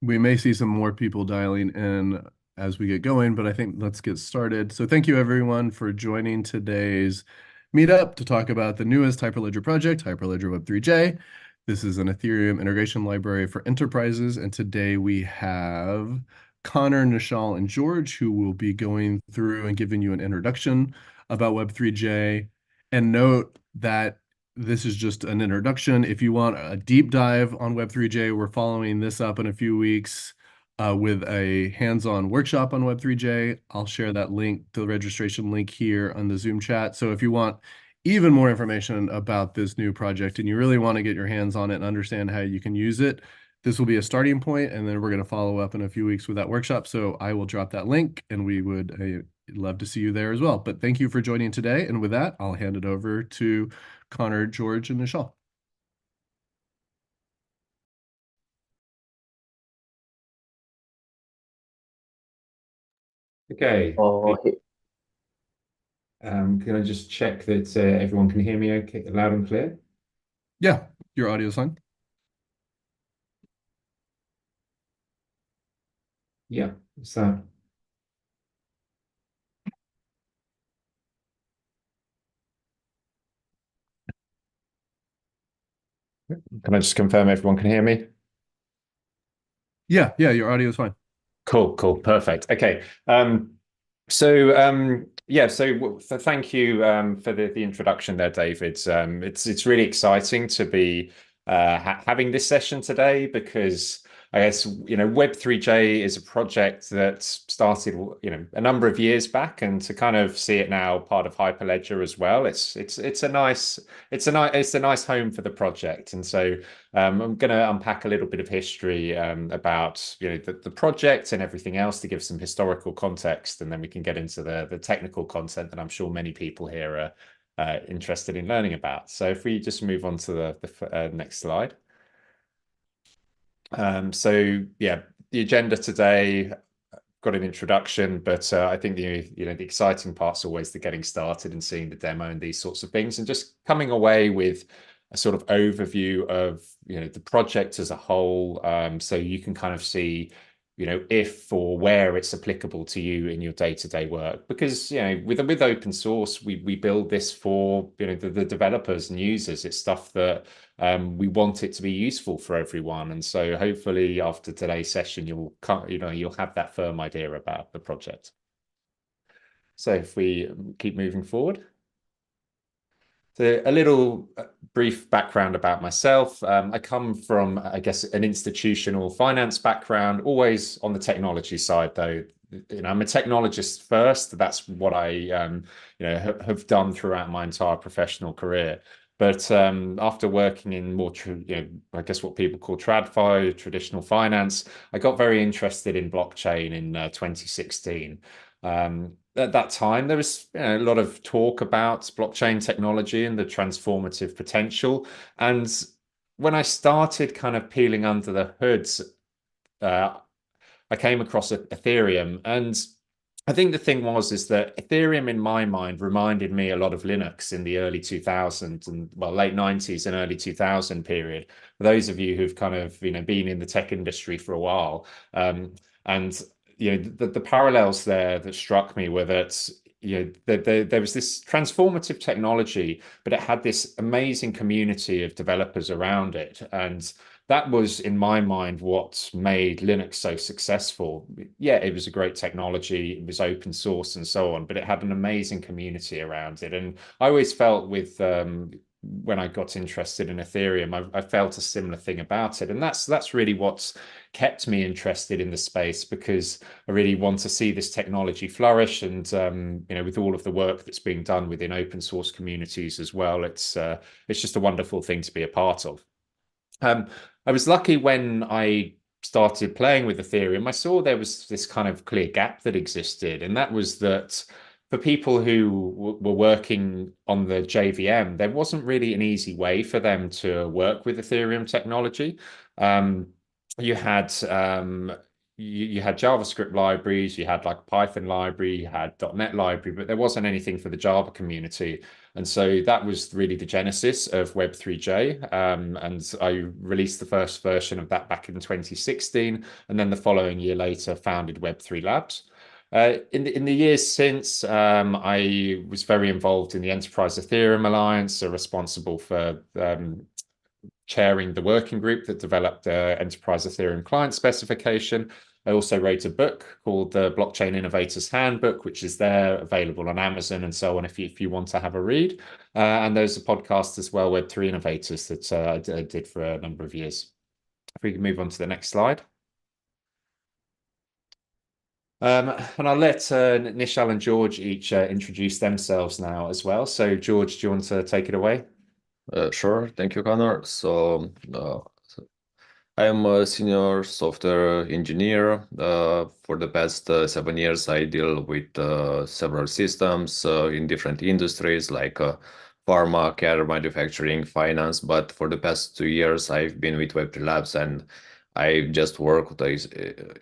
We may see some more people dialing in as we get going, but I think let's get started. So thank you everyone for joining today's meetup to talk about the newest Hyperledger project, Hyperledger Web3j. This is an Ethereum integration library for enterprises, and today we have Conor, Nischal, and George, who will be going through and giving you an introduction about Web3j. And note that this is just an introduction. If you want a deep dive on Web3j, we're following this up in a few weeks with a hands-on workshop on Web3j. I'll share that link, the registration link here on the Zoom chat. So if you want even more information about this new project and you really want to get your hands on it and understand how you can use it, this will be a starting point, and then we're going to follow up in a few weeks with that workshop. So I will drop that link, and we would love to see you there as well. But thank you for joining today. And with that, I'll hand it over to Conor, George, and Nischal. Okay. Oh, Can I just check that everyone can hear me okay, loud and clear? Yeah, your audio's on. Yeah. So, can I just confirm everyone can hear me? Yeah, your audio's fine. Cool, cool, perfect. Okay. Yeah, so thank you for the introduction there, David. It's really exciting to be having this session today because I guess Web3j is a project that started a number of years back, and to kind of see it now part of Hyperledger as well. It's a nice home for the project, and so I'm going to unpack a little bit of history about the project and everything else to give some historical context, and then we can get into the technical content that I'm sure many people here are interested in learning about. So if we just move on to the next slide. So yeah, the agenda today, got an introduction, but I think the exciting part's always the getting started and seeing the demo and these sorts of things, and just coming away with a sort of overview of the project as a whole, so you can kind of see if or where it's applicable to you in your day-to-day work. Because with open source, we build this for the developers and users. It's stuff that we want it to be useful for everyone, and so hopefully after today's session you'll have that firm idea about the project. So if we keep moving forward. So a little brief background about myself. I come from, I guess, an institutional finance background, always on the technology side, though. I'm a technologist first. That's what I, have done throughout my entire professional career. But after working in more, I guess what people call TradFi, traditional finance, I got very interested in blockchain in 2016. At that time, there was a lot of talk about blockchain technology and the transformative potential. And when I started kind of peeling under the hoods, I came across Ethereum. And I think the thing is that Ethereum, in my mind, reminded me a lot of Linux in the early 2000s and late 90s and early 2000 period. For those of you who've kind of been in the tech industry for a while, and the parallels there that struck me were that there was this transformative technology, but it had this amazing community of developers around it, and that was, in my mind, what made Linux so successful. Yeah, it was a great technology, it was open source and so on, but it had an amazing community around it. And I always felt with when I got interested in Ethereum, I felt a similar thing about it. And that's really what's kept me interested in the space, because I really want to see this technology flourish. And with all of the work that's being done within open source communities as well, it's just a wonderful thing to be a part of. I was lucky when I started playing with Ethereum. I saw there was this kind of clear gap that existed, and that was that for people who were working on the JVM, there wasn't really an easy way for them to work with Ethereum technology. You had you had JavaScript libraries, you had like Python library, you had .NET library, but there wasn't anything for the Java community. And so that was really the genesis of Web3j. And I released the first version of that back in 2016. And then the following year later, founded Web3 Labs. In the years since, I was very involved in the Enterprise Ethereum Alliance, so responsible for chairing the working group that developed the Enterprise Ethereum client specification. I also wrote a book called the Blockchain Innovators Handbook, which is there available on Amazon and so on if you want to have a read. And there's a podcast as well, Web3 Innovators, that I did for a number of years. If we can move on to the next slide. And I'll let Nischal and George each introduce themselves now as well. So George, do you want to take it away? Sure, thank you, Conor. I am a senior software engineer. For the past 7 years, I deal with several systems in different industries like pharma, care, manufacturing, finance. But for the past 2 years, I've been with Web3 Labs, and I just work with,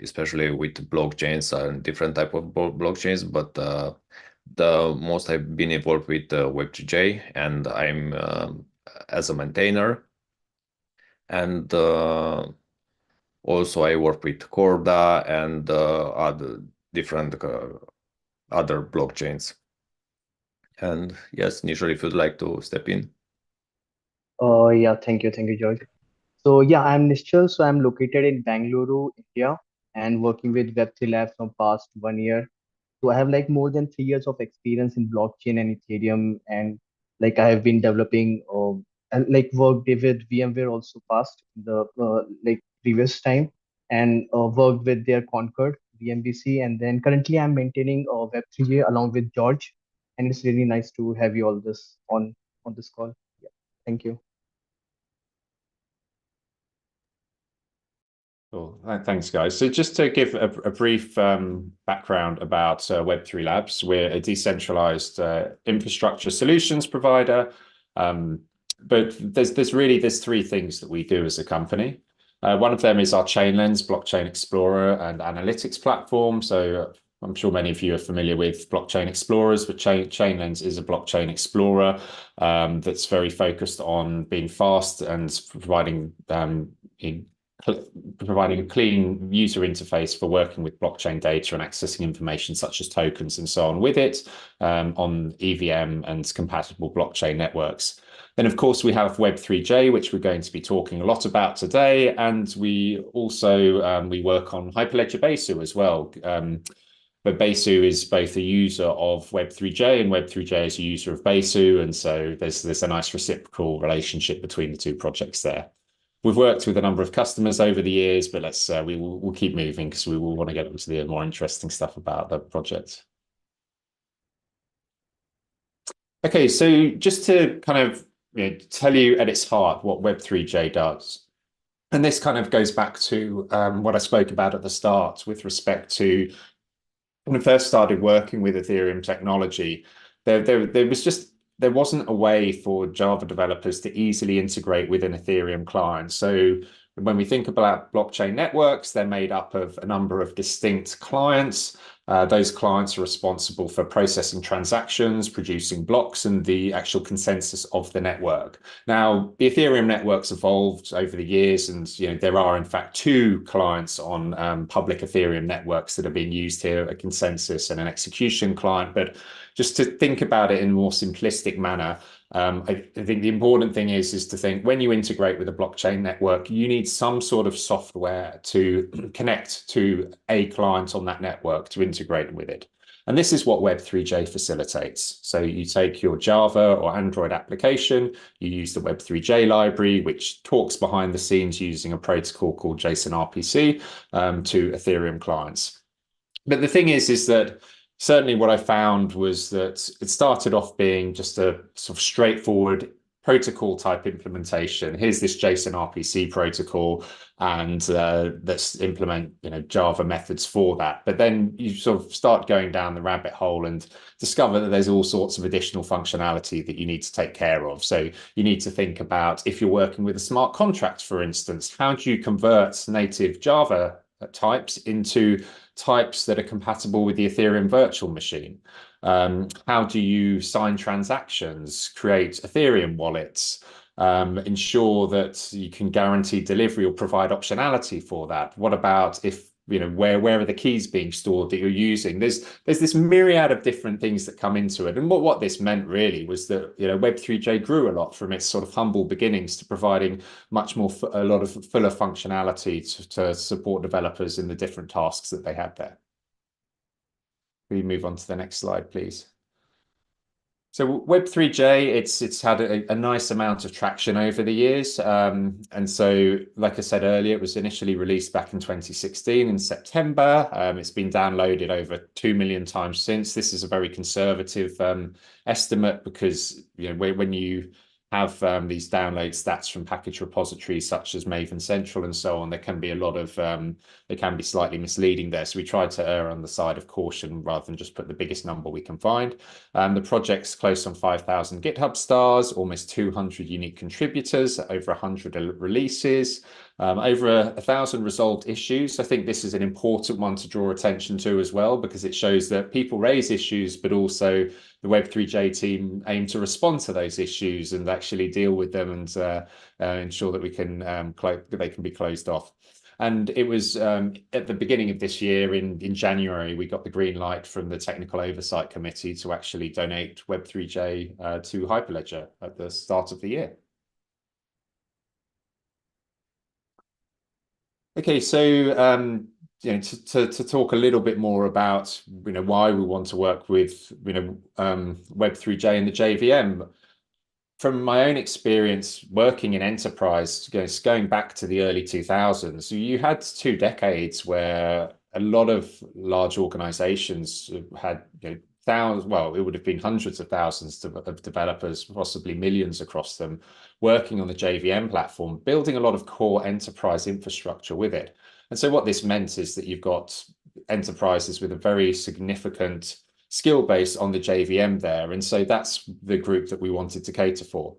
especially with blockchains and different type of blockchains. But the most I've been involved with Web3j, and I'm as a maintainer. And also I work with Corda and other different other blockchains. And yes, Nischal, if you'd like to step in. Yeah, thank you, George. So yeah, I'm Nischal. So I'm located in Bangalore, India, and working with Web3 Labs from past 1 year. So I have like more than 3 years of experience in blockchain and Ethereum, and like I have been developing and like worked with VMware also past the like previous time, and worked with their Concord VMBC, and then currently I'm maintaining Web3j along with George, and it's really nice to have you all this on this call. Yeah, thank you. Cool. Thanks, guys. So just to give a brief background about Web3 Labs, we're a decentralized infrastructure solutions provider. But there's three things that we do as a company. One of them is our Chainlens blockchain explorer and analytics platform. So I'm sure many of you are familiar with blockchain explorers, but Chainlens is a blockchain explorer that's very focused on being fast and providing a clean user interface for working with blockchain data and accessing information such as tokens and so on with it on EVM and compatible blockchain networks. Then, of course, we have Web3j, which we're going to be talking a lot about today. And we also we work on Hyperledger Besu as well. But Besu is both a user of Web3j and Web3j is a user of Besu. And so there's a nice reciprocal relationship between the two projects there. We've worked with a number of customers over the years, but we'll keep moving because we will want to get into the more interesting stuff about the project. Okay, so just to kind of tell you at its heart what Web3j does. And this kind of goes back to what I spoke about at the start with respect to when I first started working with Ethereum technology, there wasn't a way for Java developers to easily integrate with an Ethereum client. So when we think about blockchain networks, they're made up of a number of distinct clients. Those clients are responsible for processing transactions, producing blocks, and the actual consensus of the network. Now, the Ethereum network's evolved over the years, and there are in fact two clients on public Ethereum networks that are being used here: a consensus and an execution client. But just to think about it in a more simplistic manner, I think the important thing is to think when you integrate with a blockchain network, you need some sort of software to connect to a client on that network to integrate with it. And this is what Web3j facilitates. So you take your Java or Android application, you use the Web3j library, which talks behind the scenes using a protocol called JSON RPC to Ethereum clients. But the thing is that certainly what I found was that it started off being just a sort of straightforward protocol type implementation. Here's this JSON RPC protocol, and let's implement Java methods for that. But then you sort of start going down the rabbit hole and discover that there's all sorts of additional functionality that you need to take care of. So you need to think about, if you're working with a smart contract, for instance, how do you convert native Java types into types that are compatible with the Ethereum virtual machine? How do you sign transactions, create Ethereum wallets, ensure that you can guarantee delivery or provide optionality for that? What about if, where are the keys being stored that you're using? There's this myriad of different things that come into it. And what this meant really was that, Web3j grew a lot from its sort of humble beginnings to providing a lot of fuller functionality to support developers in the different tasks that they had there. We move on to the next slide, please. So Web3j, it's had a nice amount of traction over the years. And so, like I said earlier, it was initially released back in 2016 in September. It's been downloaded over 2 million times since. This is a very conservative estimate because when you have these download stats from package repositories such as Maven Central and so on, there can be a lot of, they can be slightly misleading there. So we tried to err on the side of caution rather than just put the biggest number we can find. The project's close on 5,000 GitHub stars, almost 200 unique contributors, over 100 releases, over 1,000 resolved issues. I think this is an important one to draw attention to as well, because it shows that people raise issues, but also the Web3j team aim to respond to those issues and actually deal with them and ensure that they can be closed off. And it was at the beginning of this year, in January, we got the green light from the Technical Oversight Committee to actually donate Web3j to Hyperledger at the start of the year. Okay, so to talk a little bit more about why we want to work with Web3j and the JVM. From my own experience working in enterprise, going back to the early 2000s, you had 2 decades where a lot of large organizations had thousands, well, it would have been hundreds of thousands of developers, possibly millions across them, working on the JVM platform, building a lot of core enterprise infrastructure with it. And so what this meant is that you've got enterprises with a very significant skill base on the JVM there. And so that's the group that we wanted to cater for.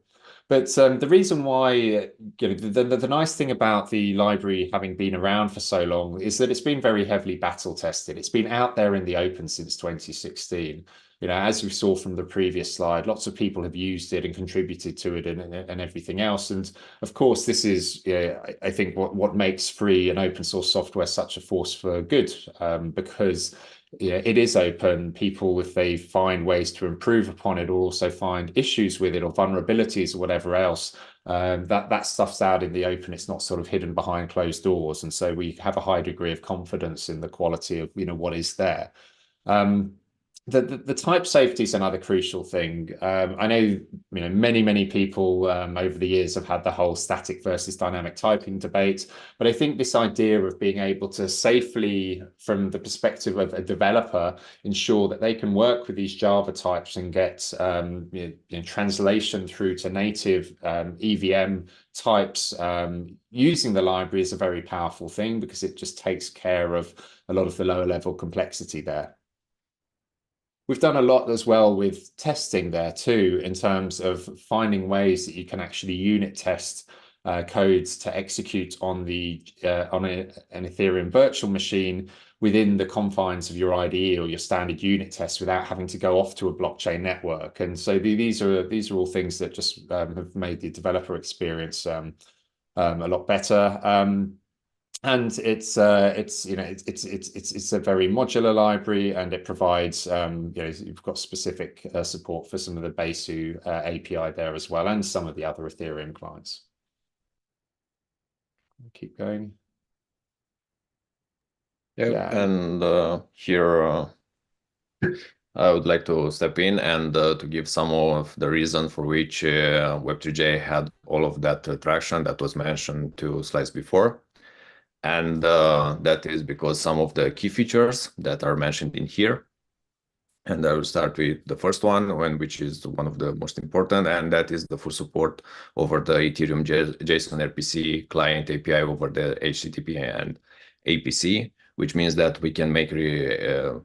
But the reason why, the nice thing about the library having been around for so long is that it's been very heavily battle tested. It's been out there in the open since 2016. As we saw from the previous slide, lots of people have used it and contributed to it and everything else. And of course, this is, I think, what makes free and open source software such a force for good, because it is open. People, if they find ways to improve upon it, or also find issues with it or vulnerabilities or whatever else, that stuff's out in the open. It's not sort of hidden behind closed doors. And so we have a high degree of confidence in the quality of what is there. The type safety is another crucial thing. I know, many people over the years have had the whole static versus dynamic typing debate, but I think this idea of being able to safely, from the perspective of a developer, ensure that they can work with these Java types and get translation through to native EVM types using the library is a very powerful thing, because it just takes care of a lot of the lower level complexity there. We've done a lot as well with testing there too, in terms of finding ways that you can actually unit test codes to execute on an Ethereum virtual machine within the confines of your IDE or your standard unit test without having to go off to a blockchain network. And so these are all things that just have made the developer experience a lot better. And it's a very modular library, and it provides you've got specific support for some of the Besu API there as well, and some of the other Ethereum clients. Keep going. Yeah. And here I would like to step in and to give some of the reason for which Web3j had all of that traction that was mentioned 2 slides before. And that is because some of the key features that are mentioned in here. And I will start with the first one, which is one of the most important, and that is the full support over the Ethereum JSON RPC client API over the HTTP and APC, which means that we can make RPC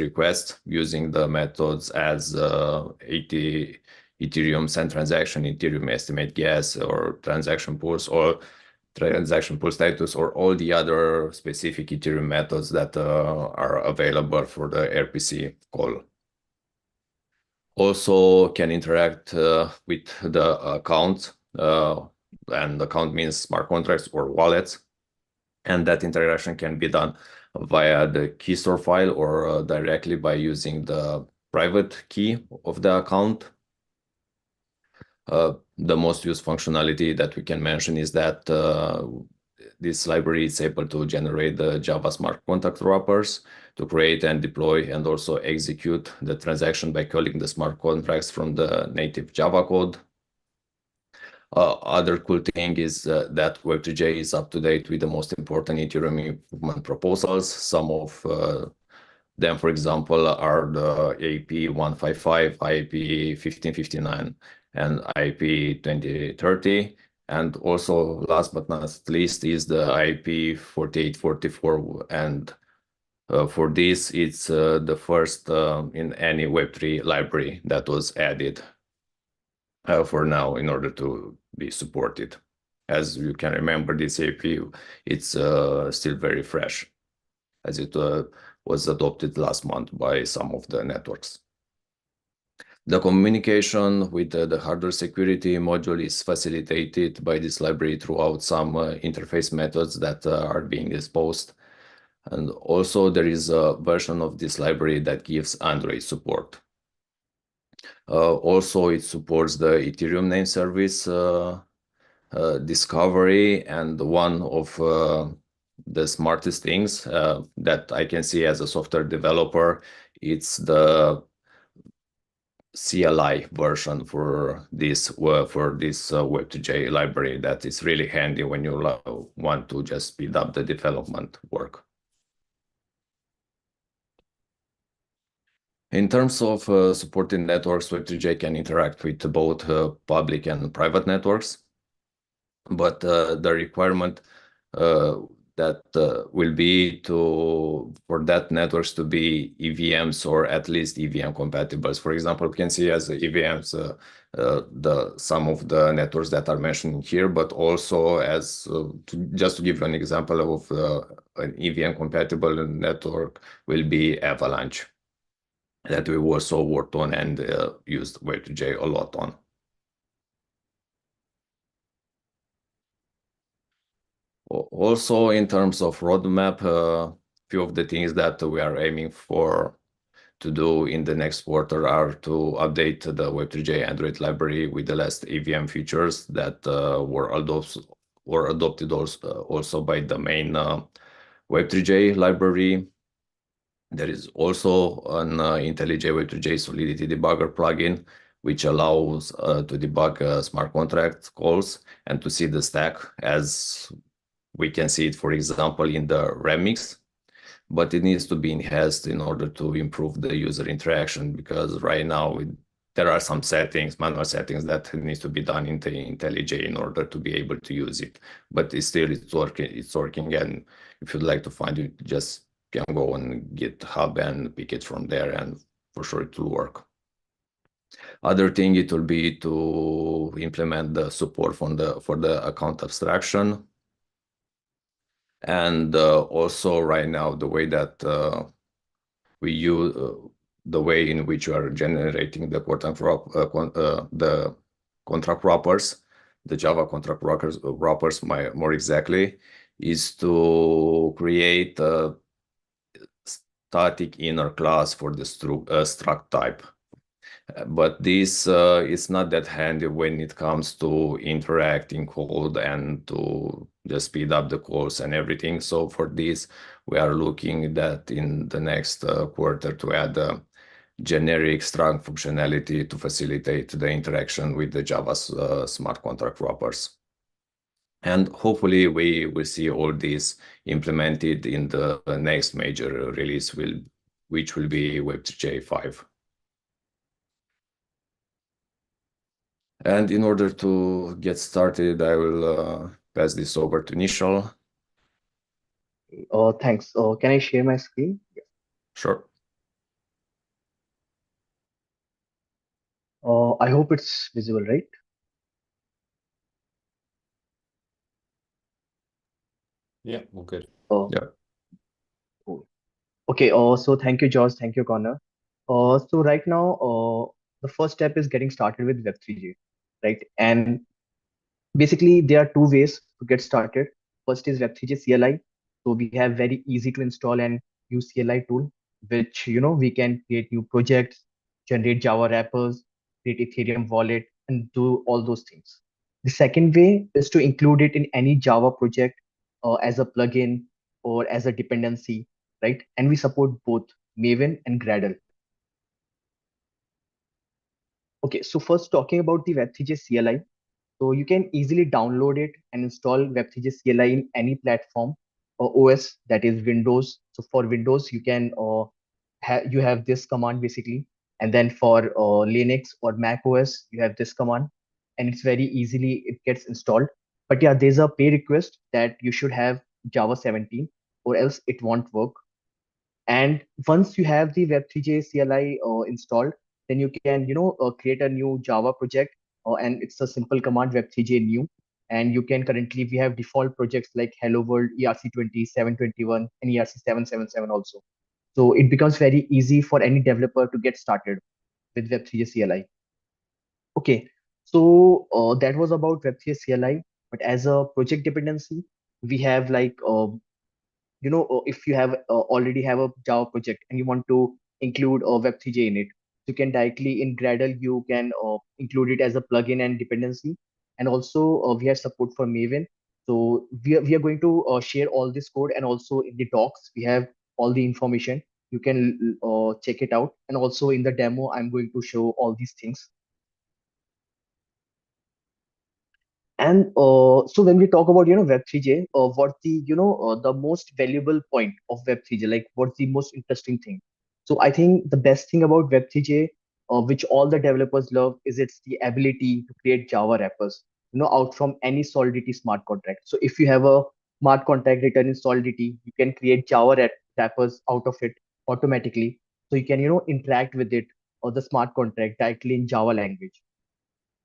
requests using the methods as Ethereum send transaction, Ethereum estimate gas, or transaction pulse, or transaction pool status, or all the other specific Ethereum methods that are available for the RPC call. Also can interact with the account, and account means smart contracts or wallets, and that interaction can be done via the key store file or directly by using the private key of the account. The most used functionality that we can mention is that this library is able to generate the Java smart contract wrappers to create and deploy and also execute the transaction by calling the smart contracts from the native Java code. Other cool thing is that Web3j is up to date with the most important Ethereum improvement proposals. Some of them, for example, are the IP 155, IP 1559, and IP 2030. And also, last but not least, is the IP 4844. And for this, it's the first in any Web3 library that was added for now in order to be supported. As you can remember, this IP, it's still very fresh, as it was adopted last month by some of the networks. The communication with the hardware security module is facilitated by this library throughout some interface methods that are being exposed. And also there is a version of this library that gives Android support. Also, it supports the Ethereum name service discovery, and one of the smartest things that I can see as a software developer, it's the CLI version for this Web3j library that is really handy when you want to just speed up the development work. In terms of supporting networks, Web3j can interact with both public and private networks, but the requirement that will be for that networks to be EVMs or at least EVM compatibles. For example, we can see as EVMs some of the networks that are mentioned here, but also as just to give you an example of an EVM compatible network will be Avalanche, that we also worked on and used Web3j a lot on. Also, in terms of roadmap, a few of the things that we are aiming for to do in the next quarter are to update the Web3j Android library with the last EVM features that were adopted also by the main Web3j library. There is also an IntelliJ Web3j Solidity Debugger plugin, which allows to debug smart contract calls and to see the stack as we can see it, for example, in the remix, but it needs to be enhanced in order to improve the user interaction, because right now there are some manual settings that needs to be done in the IntelliJ in order to be able to use it. But it's working, and if you'd like to find it, just can go on GitHub and pick it from there, and for sure it will work. Other thing, it will be to implement the support for the account abstraction. And also right now, the way that we use the way in which you are generating the contract wrappers, the Java contract wrappers more exactly, is to create a static inner class for the struct type. But this is not that handy when it comes to interacting code and to just speed up the calls and everything. So for this, we are looking that in the next quarter to add a generic struct functionality to facilitate the interaction with the Java smart contract wrappers. And hopefully we will see all this implemented in the next major release, which will be Web3j 5. And in order to get started, I will pass this over to Nischal. Thanks. Can I share my screen? Sure. I hope it's visible, right? Yeah, all good. Yeah. Cool. Okay, so thank you, George. Thank you, Connor. So right now, the first step is getting started with Web3j, right? And basically, there are two ways to get started. First is Web3j CLI. So we have very easy to install and use CLI tool, which we can create new projects, generate Java wrappers, create Ethereum wallet, and do all those things. The second way is to include it in any Java project as a plugin or as a dependency, right? And we support both Maven and Gradle. Okay, so first talking about the Web3j CLI. So you can easily download it and install Web3j CLI in any platform or OS, that is Windows. So for Windows, you can you have this command basically, and then for Linux or Mac OS, you have this command, and it's very easily it gets installed. But yeah, there's a pay request that you should have Java 17, or else it won't work. And once you have the Web3j CLI installed, then you can, create a new Java project, and it's a simple command Web3j new. And you can currently, we have default projects like Hello World, ERC20, 721, and ERC777 also. So it becomes very easy for any developer to get started with Web3j CLI. Okay, so that was about Web3j CLI. But as a project dependency, we have like if you have already have a Java project and you want to include a Web3j in it, you can directly in Gradle, you can include it as a plugin and dependency. And also we have support for Maven. So we are going to share all this code, and also in the docs we have all the information. You can check it out, and also in the demo I'm going to show all these things. And so when we talk about Web3j, what's the the most valuable point of Web3j? Like what's the most interesting thing? So I think the best thing about Web3j, which all the developers love, is it's the ability to create Java wrappers, out from any Solidity smart contract. So if you have a smart contract written in Solidity, you can create Java wrappers out of it automatically. So you can interact with it or the smart contract directly in Java language.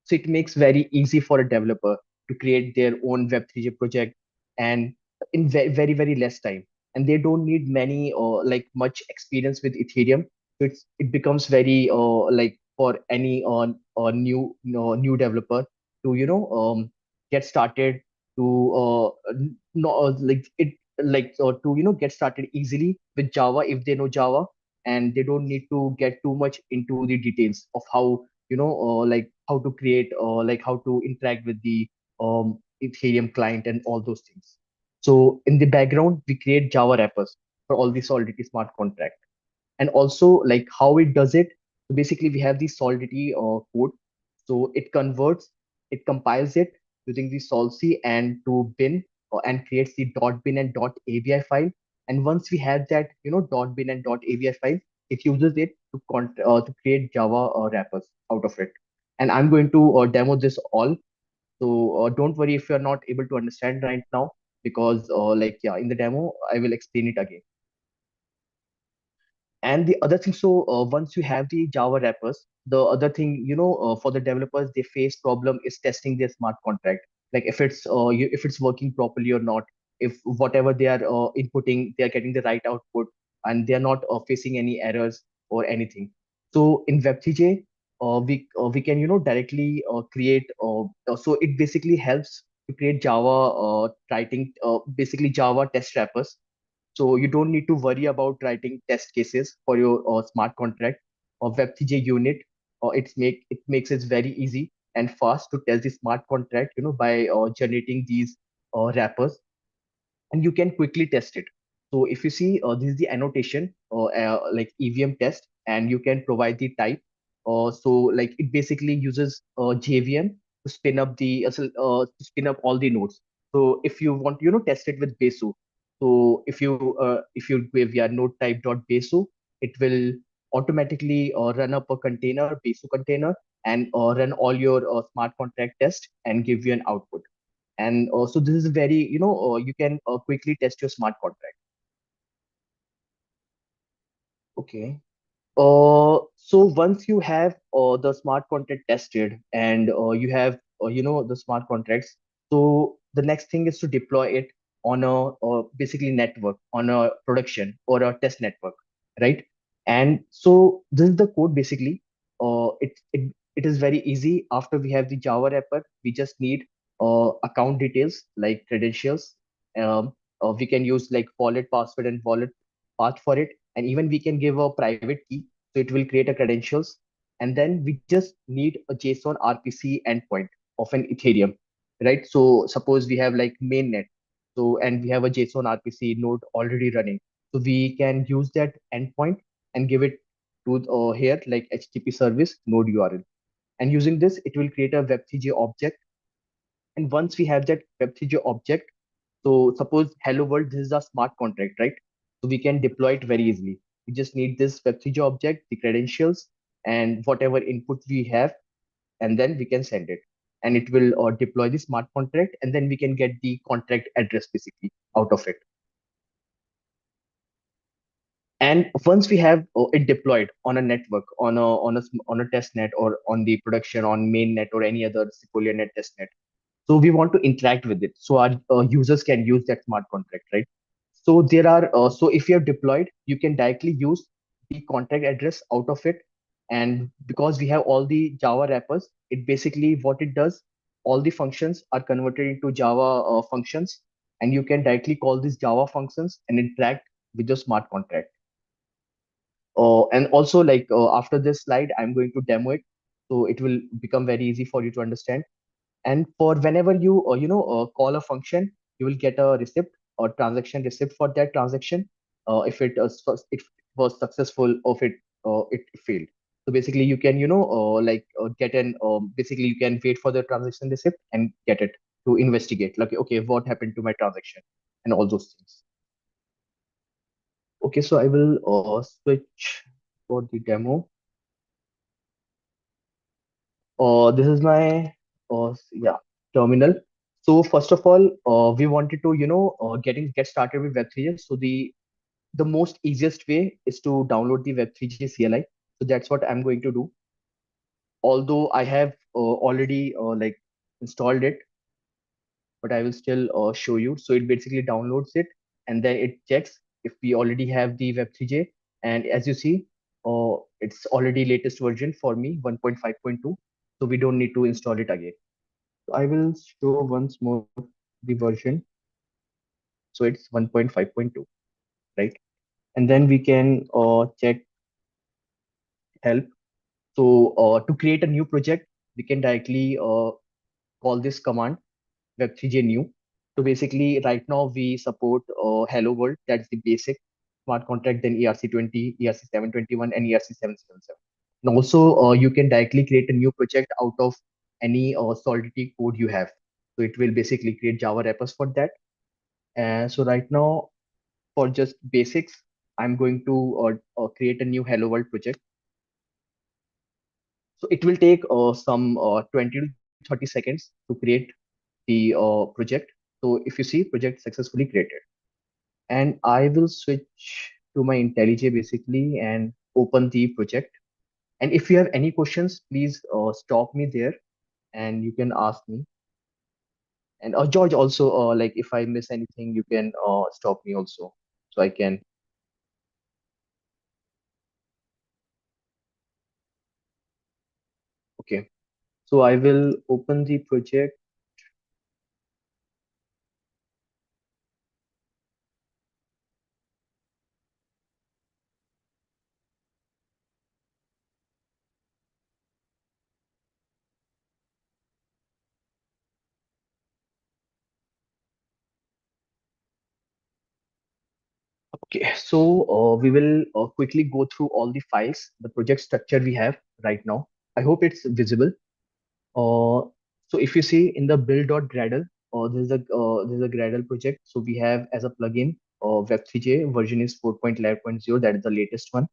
So it makes very easy for a developer to create their own Web3j project, and in very, very less time. And they don't need many or like much experience with Ethereum. So it becomes very like for any new developer to get started to no, like it like to get started easily with Java if they know Java, and they don't need to get too much into the details of how like how to create or like how to interact with the Ethereum client and all those things. So in the background, we create Java wrappers for all the Solidity smart contract. And also like how it does it. So basically we have the Solidity code. So it converts, it compiles it using the solc and to bin, and creates the .bin and .avi file. And once we have that, .bin and .avi file, it uses it to create Java wrappers out of it. And I'm going to demo this all. So don't worry if you're not able to understand right now, because like yeah, in the demo I will explain it again. And the other thing, so once you have the Java wrappers, the other thing, for the developers, they face problem is testing their smart contract. Like if it's if it's working properly or not, if whatever they are inputting, they are getting the right output, and they are not facing any errors or anything. So in Web3j, we can directly create. So it basically helps to create Java writing, basically Java test wrappers, so you don't need to worry about writing test cases for your smart contract or Web3j unit. Or it makes it very easy and fast to test the smart contract, by generating these wrappers, and you can quickly test it. So if you see, this is the annotation like EVM test, and you can provide the type. So like it basically uses JVM to spin up to spin up all the nodes. So if you want, test it with Besu. So if you give your node type dot Besu, it will automatically run up a container, Besu container, and run all your smart contract test and give you an output. And so this is very, you can quickly test your smart contract. Okay. So once you have the smart contract tested, and you have the smart contracts, so the next thing is to deploy it. on a basically network, on a production or a test network, right? And so this is the code basically. It is very easy. After we have the Java wrapper, we just need account details like credentials. Um, we can use like wallet password and wallet path for it, and even we can give a private key, so it will create a credentials. And then we just need a JSON RPC endpoint of an Ethereum, right? So suppose we have like mainnet, so and we have a JSON RPC node already running, so we can use that endpoint and give it to here like HTTP service node URL. And using this, it will create a Web3j object. And once we have that Web3j object, so suppose hello world, this is a smart contract, right? So we can deploy it very easily. We just need this Web3j object, the credentials, and whatever input we have, and then we can send it. And it will deploy the smart contract, and then we can get the contract address basically out of it. And once we have it deployed on a network, on a test net, or on the production on mainnet or any other Sequoia net test net, so we want to interact with it, so our users can use that smart contract, right? So there are so if you have deployed, you can directly use the contract address out of it. And because we have all the Java wrappers, it basically what it does, all the functions are converted into Java functions, and you can directly call these Java functions and interact with your smart contract. And also like after this slide, I'm going to demo it, so it will become very easy for you to understand. And for whenever you call a function, you will get a receipt or transaction receipt for that transaction, if it was successful or if it failed. So basically you can get an basically you can wait for the transaction receipt and get it to investigate like, okay, what happened to my transaction and all those things. Okay, so I will switch for the demo. This is my yeah, terminal. So first of all, we wanted to get started with Web3j. So the most easiest way is to download the Web3j CLI. So that's what I'm going to do. Although I have already like installed it, but I will still show you. So it basically downloads it, and then it checks if we already have the Web3j. And as you see, it's already latest version for me, 1.5.2. So we don't need to install it again. So I will show once more the version. So it's 1.5.2, right? And then we can check help. So to create a new project, we can directly call this command Web3j new. So basically, right now we support Hello World. That's the basic smart contract. Then ERC20, ERC721, and ERC777. And also, you can directly create a new project out of any Solidity code you have. So it will basically create Java wrappers for that. And so right now, for just basics, I'm going to create a new Hello World project. So it will take some 20 to 30 seconds to create the project. So if you see, project successfully created. And I will switch to my IntelliJ basically and open the project. And if you have any questions, please stop me there and you can ask me. And George also, like if I miss anything, you can stop me also, so I can. Okay, so I will open the project. Okay, so we will quickly go through all the files, the project structure we have right now. I hope it's visible. So if you see in the build.gradle, this is a Gradle project. So we have as a plugin, Web3j version is 4.11.0. That is the latest one.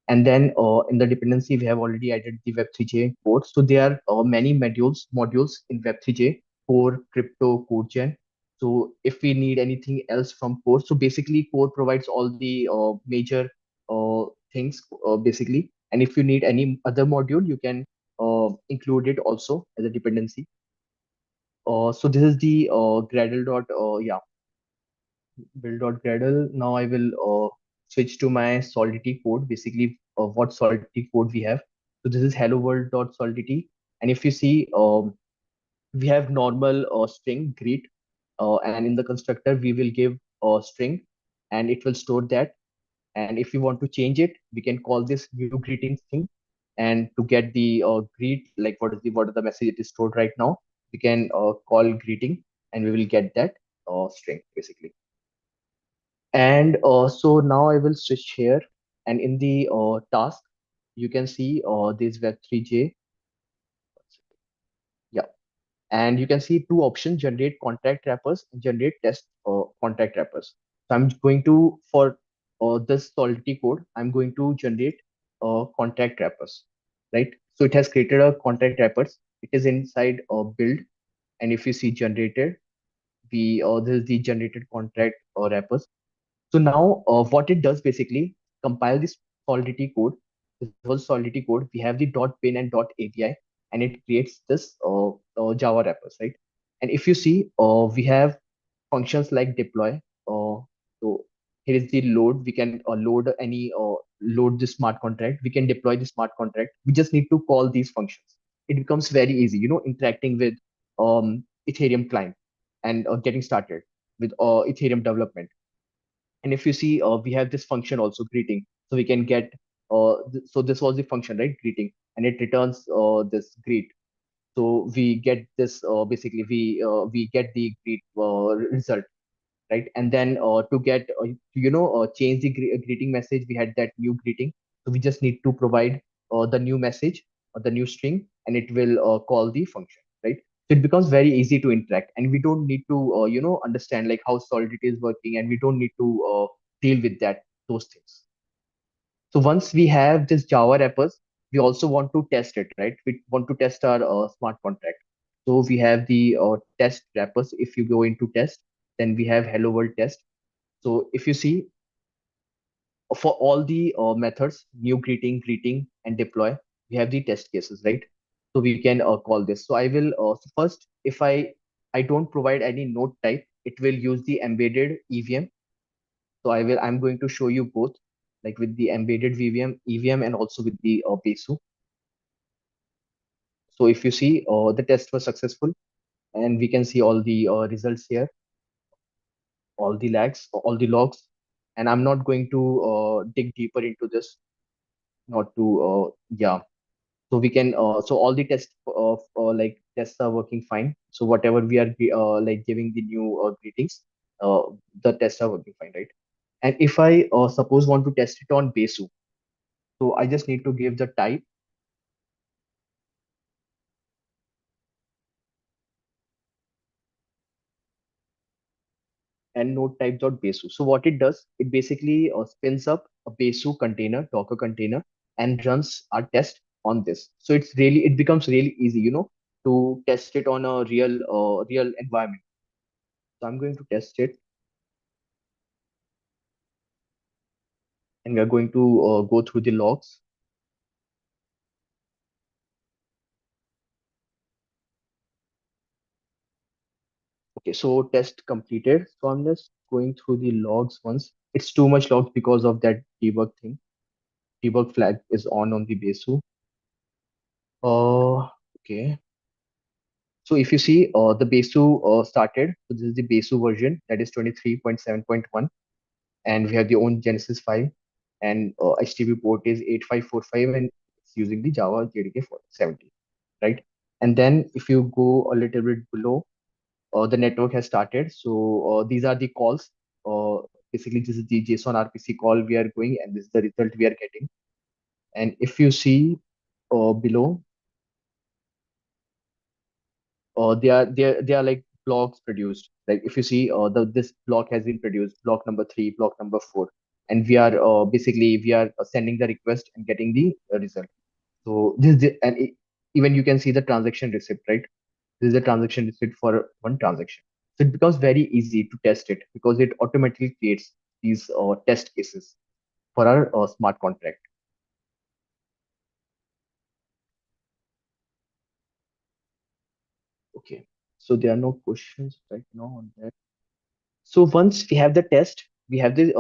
And then in the dependency, we have already added the Web3j code. So there are many modules in Web3j, core, crypto, code gen. So if we need anything else from core, so basically core provides all the major things basically. And if you need any other module, you can include it also as a dependency. So this is the Gradle dot yeah. build.gradle. Now I will switch to my Solidity code. Basically, what Solidity code we have. So this is hello world.solidity. And if you see, we have normal string greet, and in the constructor we will give a string, and it will store that. And if you want to change it, we can call this new greeting string. And to get the greet, like what is the message it is stored right now, we can call greeting, and we will get that string basically. And so now I will switch here, and in the task, you can see this Web3j. Yeah, and you can see two options: generate contact wrappers and generate test contact wrappers. So I'm going to, for this Solidity code, I'm going to generate contact wrappers, right? So it has created a contact wrappers. It is inside build, and if you see generated, we this is the generated contact wrappers. So now what it does basically, compile this Solidity code, this whole Solidity code, we have the .bin and .api, and it creates this Java wrappers, right? And if you see, we have functions like deploy. So here is the load. We can load the smart contract. We can deploy the smart contract. We just need to call these functions. It becomes very easy, interacting with Ethereum client and getting started with Ethereum development. And if you see, we have this function also greeting, so we can get so this was the function, right? Greeting, and it returns this greet. So we get this basically we get the greet result, right? And then to get change the greeting message, we had that new greeting. So we just need to provide the new message or the new string, and it will call the function, right? So it becomes very easy to interact, and we don't need to understand like how Solidity is working, and we don't need to deal with those things. So once we have this Java wrappers, we also want to test it, right? We want to test our smart contract. So we have the test wrappers. If you go into test, then we have hello world test. So if you see, for all the methods, new greeting, greeting, and deploy, we have the test cases, right? So we can call this. So I will so first, if I don't provide any node type, it will use the embedded EVM. So I'm going to show you both, like with the embedded EVM, and also with the Besu. So if you see, the test was successful, and we can see all the results here, all the logs. And I'm not going to dig deeper into this, not to yeah. So we can so all the tests of tests are working fine. So whatever we are like giving the new greetings, uh, the tests are working fine, right? And if I suppose want to test it on Besu, so I just need to give the type and node type.besu. So what it does, it basically spins up a Besu container, Docker container, and runs our test on this. So it becomes really easy, to test it on a real environment. So I'm going to test it, and we are going to go through the logs. Okay, so test completed. So I'm just going through the logs once. It's too much logs because of that debug thing. Debug flag is on the Besu. Okay. So if you see, the Besu started. So this is the Besu version, that is 23.7.1, and we have the own Genesis file, and HTTP port is 8545, and it's using the Java JDK 470, right? And then if you go a little bit below, the network has started. So these are the calls. Uh, Basically, this is the JSON RPC call we are going, and this is the result we are getting. And if you see below, they are like blocks produced. Like if you see, this block has been produced, block number 3, block number 4, and we are sending the request and getting the result. So even you can see the transaction receipt, right? This is a transaction receipt for one transaction. So it becomes very easy to test it because it automatically creates these test cases for our smart contract. Okay, so there are no questions right now on that. So once we have the test, we have the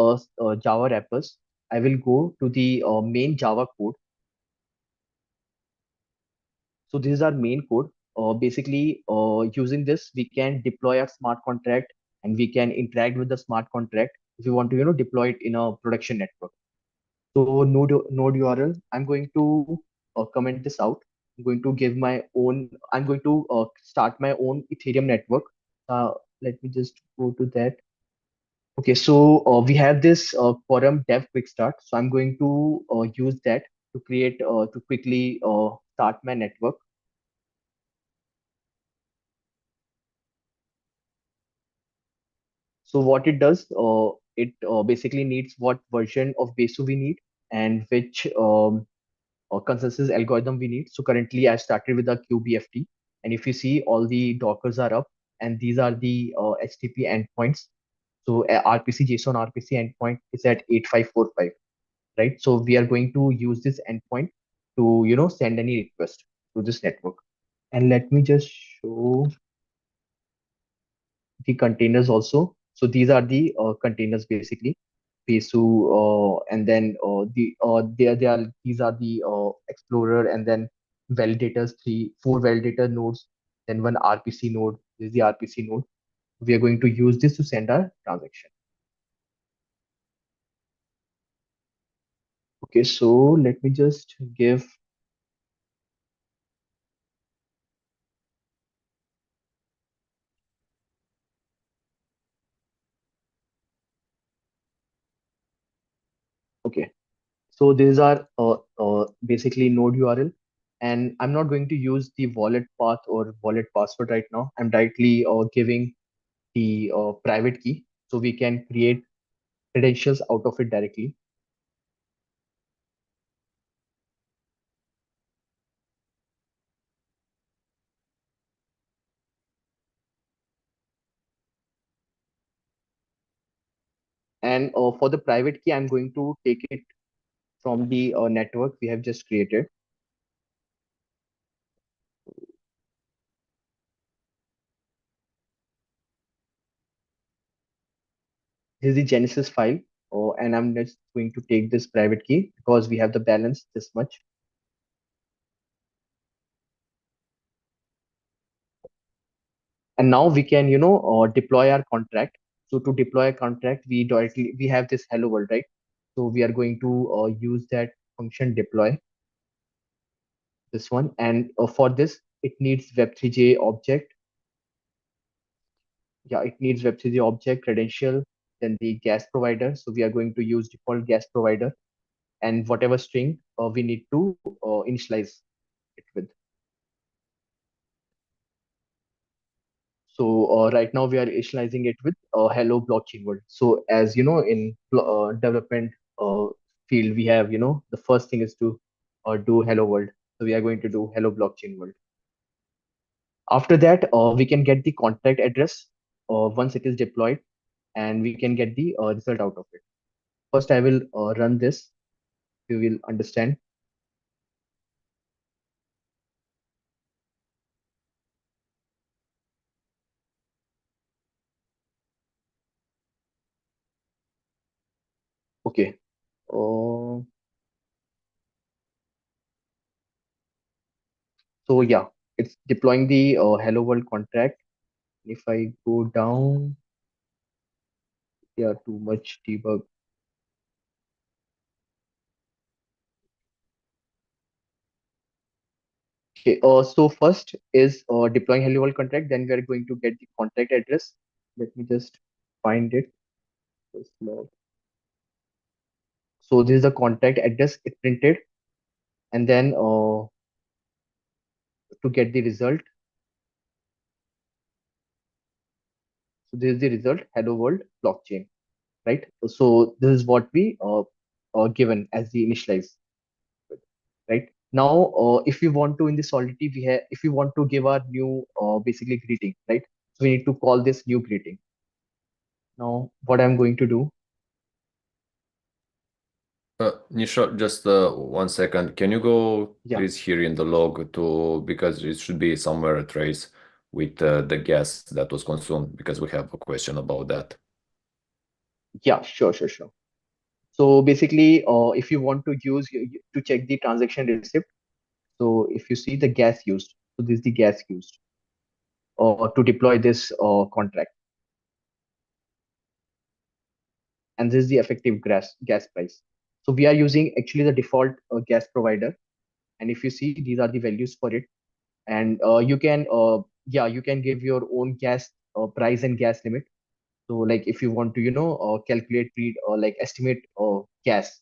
Java wrappers. I will go to the main Java code. So this is our main code. Basically, using this, we can deploy a smart contract and we can interact with the smart contract if you want to, deploy it in a production network. So node URL, I'm going to comment this out. I'm going to give my own, I'm going to start my own Ethereum network. Let me just go to that. Okay, so we have this quorum dev quick start. So I'm going to use that to create, to quickly start my network. So what it does, it basically needs what version of Besu we need and which consensus algorithm we need. So currently I started with a QBFT. And if you see all the Dockers are up and these are the HTTP endpoints. So RPC JSON RPC endpoint is at 8545, right? So we are going to use this endpoint to, send any request to this network. And let me just show the containers also. So these are the containers basically. Pesu, and then they are these are the explorer, and then validators, four validator nodes, then one RPC node. This is the RPC node. We are going to use this to send our transaction. Okay, so let me just give. Okay, so these are basically node URL, and I'm not going to use the wallet path or wallet password right now. I'm directly giving the private key, so we can create credentials out of it directly. And for the private key, I'm going to take it from the network we have just created. This is the Genesis file, and I'm just going to take this private key because we have the balance this much. And now we can, deploy our contract. So to deploy a contract, we have this hello world, right? So we are going to use that function deploy, this one. And for this, it needs Web3j object. Yeah, it needs Web3j object, credential, then the gas provider. So we are going to use default gas provider, and whatever string we need to initialize it with. So right now we are initializing it with hello blockchain world. So as you know, in development field, we have, the first thing is to do hello world. So we are going to do hello blockchain world. After that, we can get the contract address once it is deployed, and we can get the result out of it. First, I will run this. You will understand. Okay. Uh, so yeah, it's deploying the hello world contract. If I go down, yeah, too much debug. Okay, so first is deploying hello world contract. Then we are going to get the contract address. Let me just find it. So this is the contract address it printed, and then to get the result. So this is the result, hello world blockchain, right? So this is what we given as the initialize, right? Now, if we want to in the Solidity, if we want to give our new basically greeting, right? So we need to call this new greeting. Now, what I'm going to do. Nischal, just 1 second. Can you go please here in the log because it should be somewhere a trace with the gas that was consumed, because we have a question about that. Yeah, sure. So basically, if you want to to check the transaction receipt, so if you see the gas used, so this is the gas used to deploy this contract, and this is the effective gas price. So we are using actually the default gas provider, and if you see, these are the values for it, and you can you can give your own gas price and gas limit. So like if you want to calculate read or like estimate gas,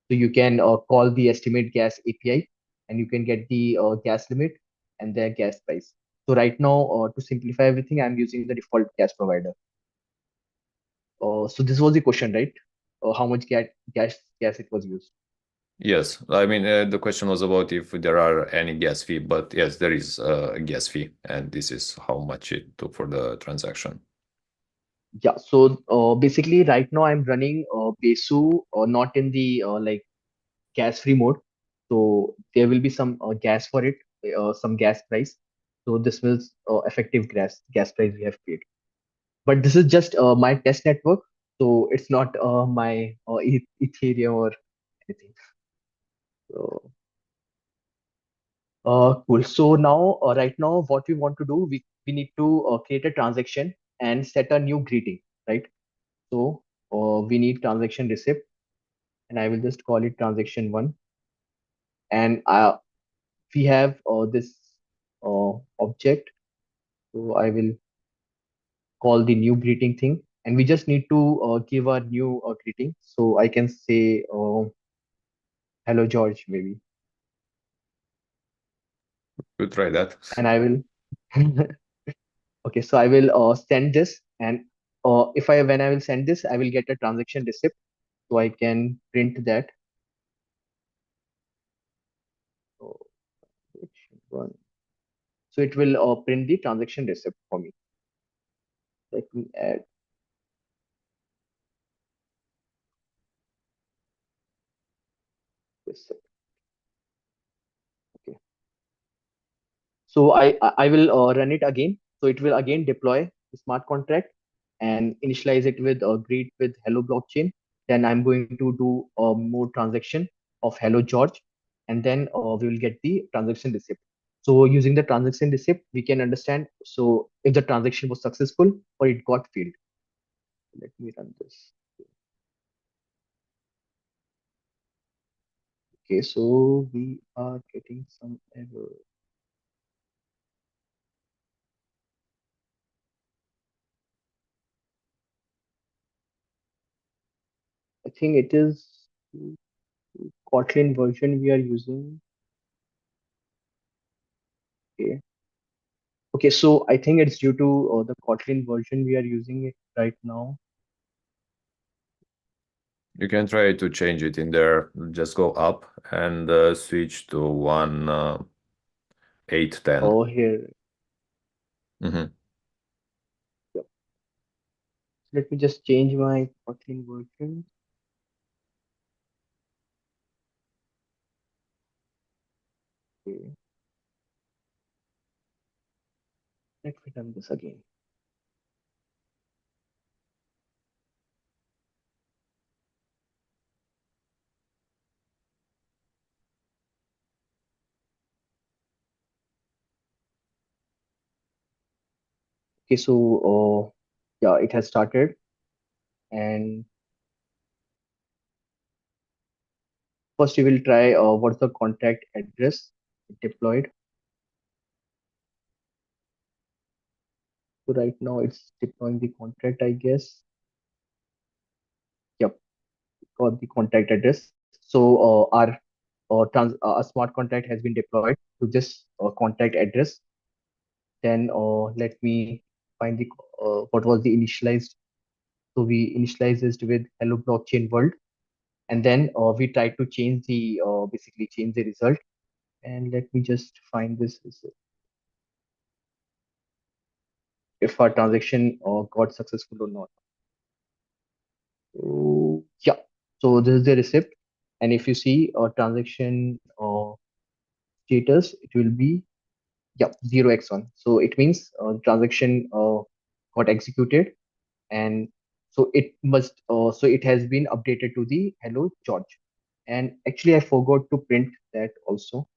so you can call the estimate gas API, and you can get the gas limit and their gas price. So right now, to simplify everything, I'm using the default gas provider. So this was the question, right? How much gas it was used? Yes, I mean the question was about if there are any gas fee, but yes, there is a gas fee, and this is how much it took for the transaction. Yeah. So basically, right now I'm running Besu not in the like gas-free mode. So there will be some gas for it, some gas price. So this will effective gas price we have paid. But this is just my test network, so it's not my Ethereum or anything. So cool. So now, right now, what we want to do, we need to create a transaction and set a new greeting, right? So we need transaction receipt, and I will just call it transaction one. And we have this object, so I will call the new greeting thing, and we just need to give a new greeting. So I can say hello George maybe, You try that. and I will okay, so I will send this, and if I when I will send this, I will get a transaction receipt, so I can print that. So so it will print the transaction receipt for me. Let me add this. Okay. So I will run it again. So it will again deploy the smart contract and initialize it with greet with hello blockchain. Then I'm going to do more transaction of hello George, and then we will get the transaction receipt. So using the transaction receipt, we can understand so if the transaction was successful or it got failed. Let me run this. Okay, so we are getting some error. I think it is Kotlin version we are using. Okay. Okay, so I think it's due to the Kotlin version we are using it right now. You can try to change it in there. Just go up and switch to 1.8.10. Oh, here. Mm-hmm. Yep. Let me just change my Kotlin version. Okay. Let me run this again. Okay, so yeah, it has started, and first we will try what's the contact address deployed. So right now it's deploying the contract, I guess. Yep, got the contact address. So our smart contract has been deployed to this contact address. Then let me find the what was the initialized. So we initialized this with hello blockchain world, and then we tried to change the basically change the result. And let me just find this result. If our transaction got successful or not. So yeah, so this is the receipt, and if you see transaction status, it will be yeah 0x1. So it means transaction got executed, and So it must, so it has been updated to the hello George. And actually, I forgot to print that also.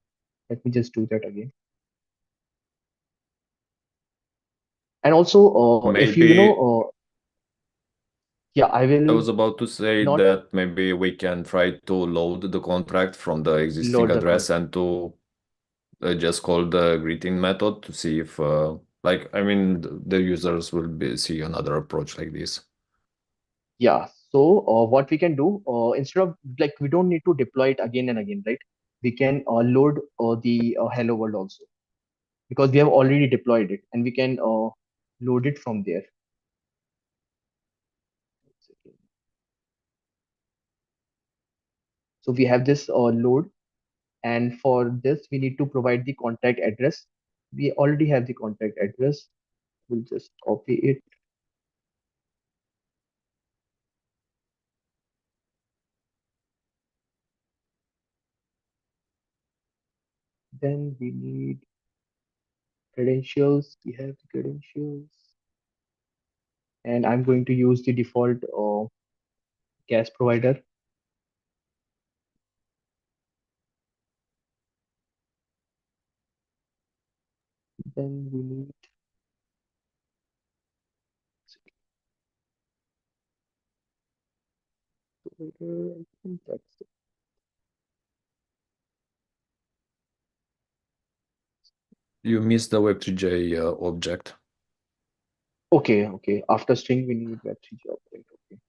Let me just do that again. And also, if you Maybe yeah, I I will was about to say not that maybe we can try to load the contract from the existing load the address contract. and to just call the greeting method to see if, like, I mean, the users will see another approach like this. Yeah. So what we can do, instead of like, we don't need to deploy it again and again, right? We can load the hello world also, because we have already deployed it, and we can load it from there. So we have this load, and for this we need to provide the contact address. We already have the contact address. We'll just copy it. Then we need credentials. We have the credentials, and I'm going to use the default gas provider. Then we need provider. I think that's it. You missed the Web3j object. Okay, okay. After string, we need Web3j object. Okay.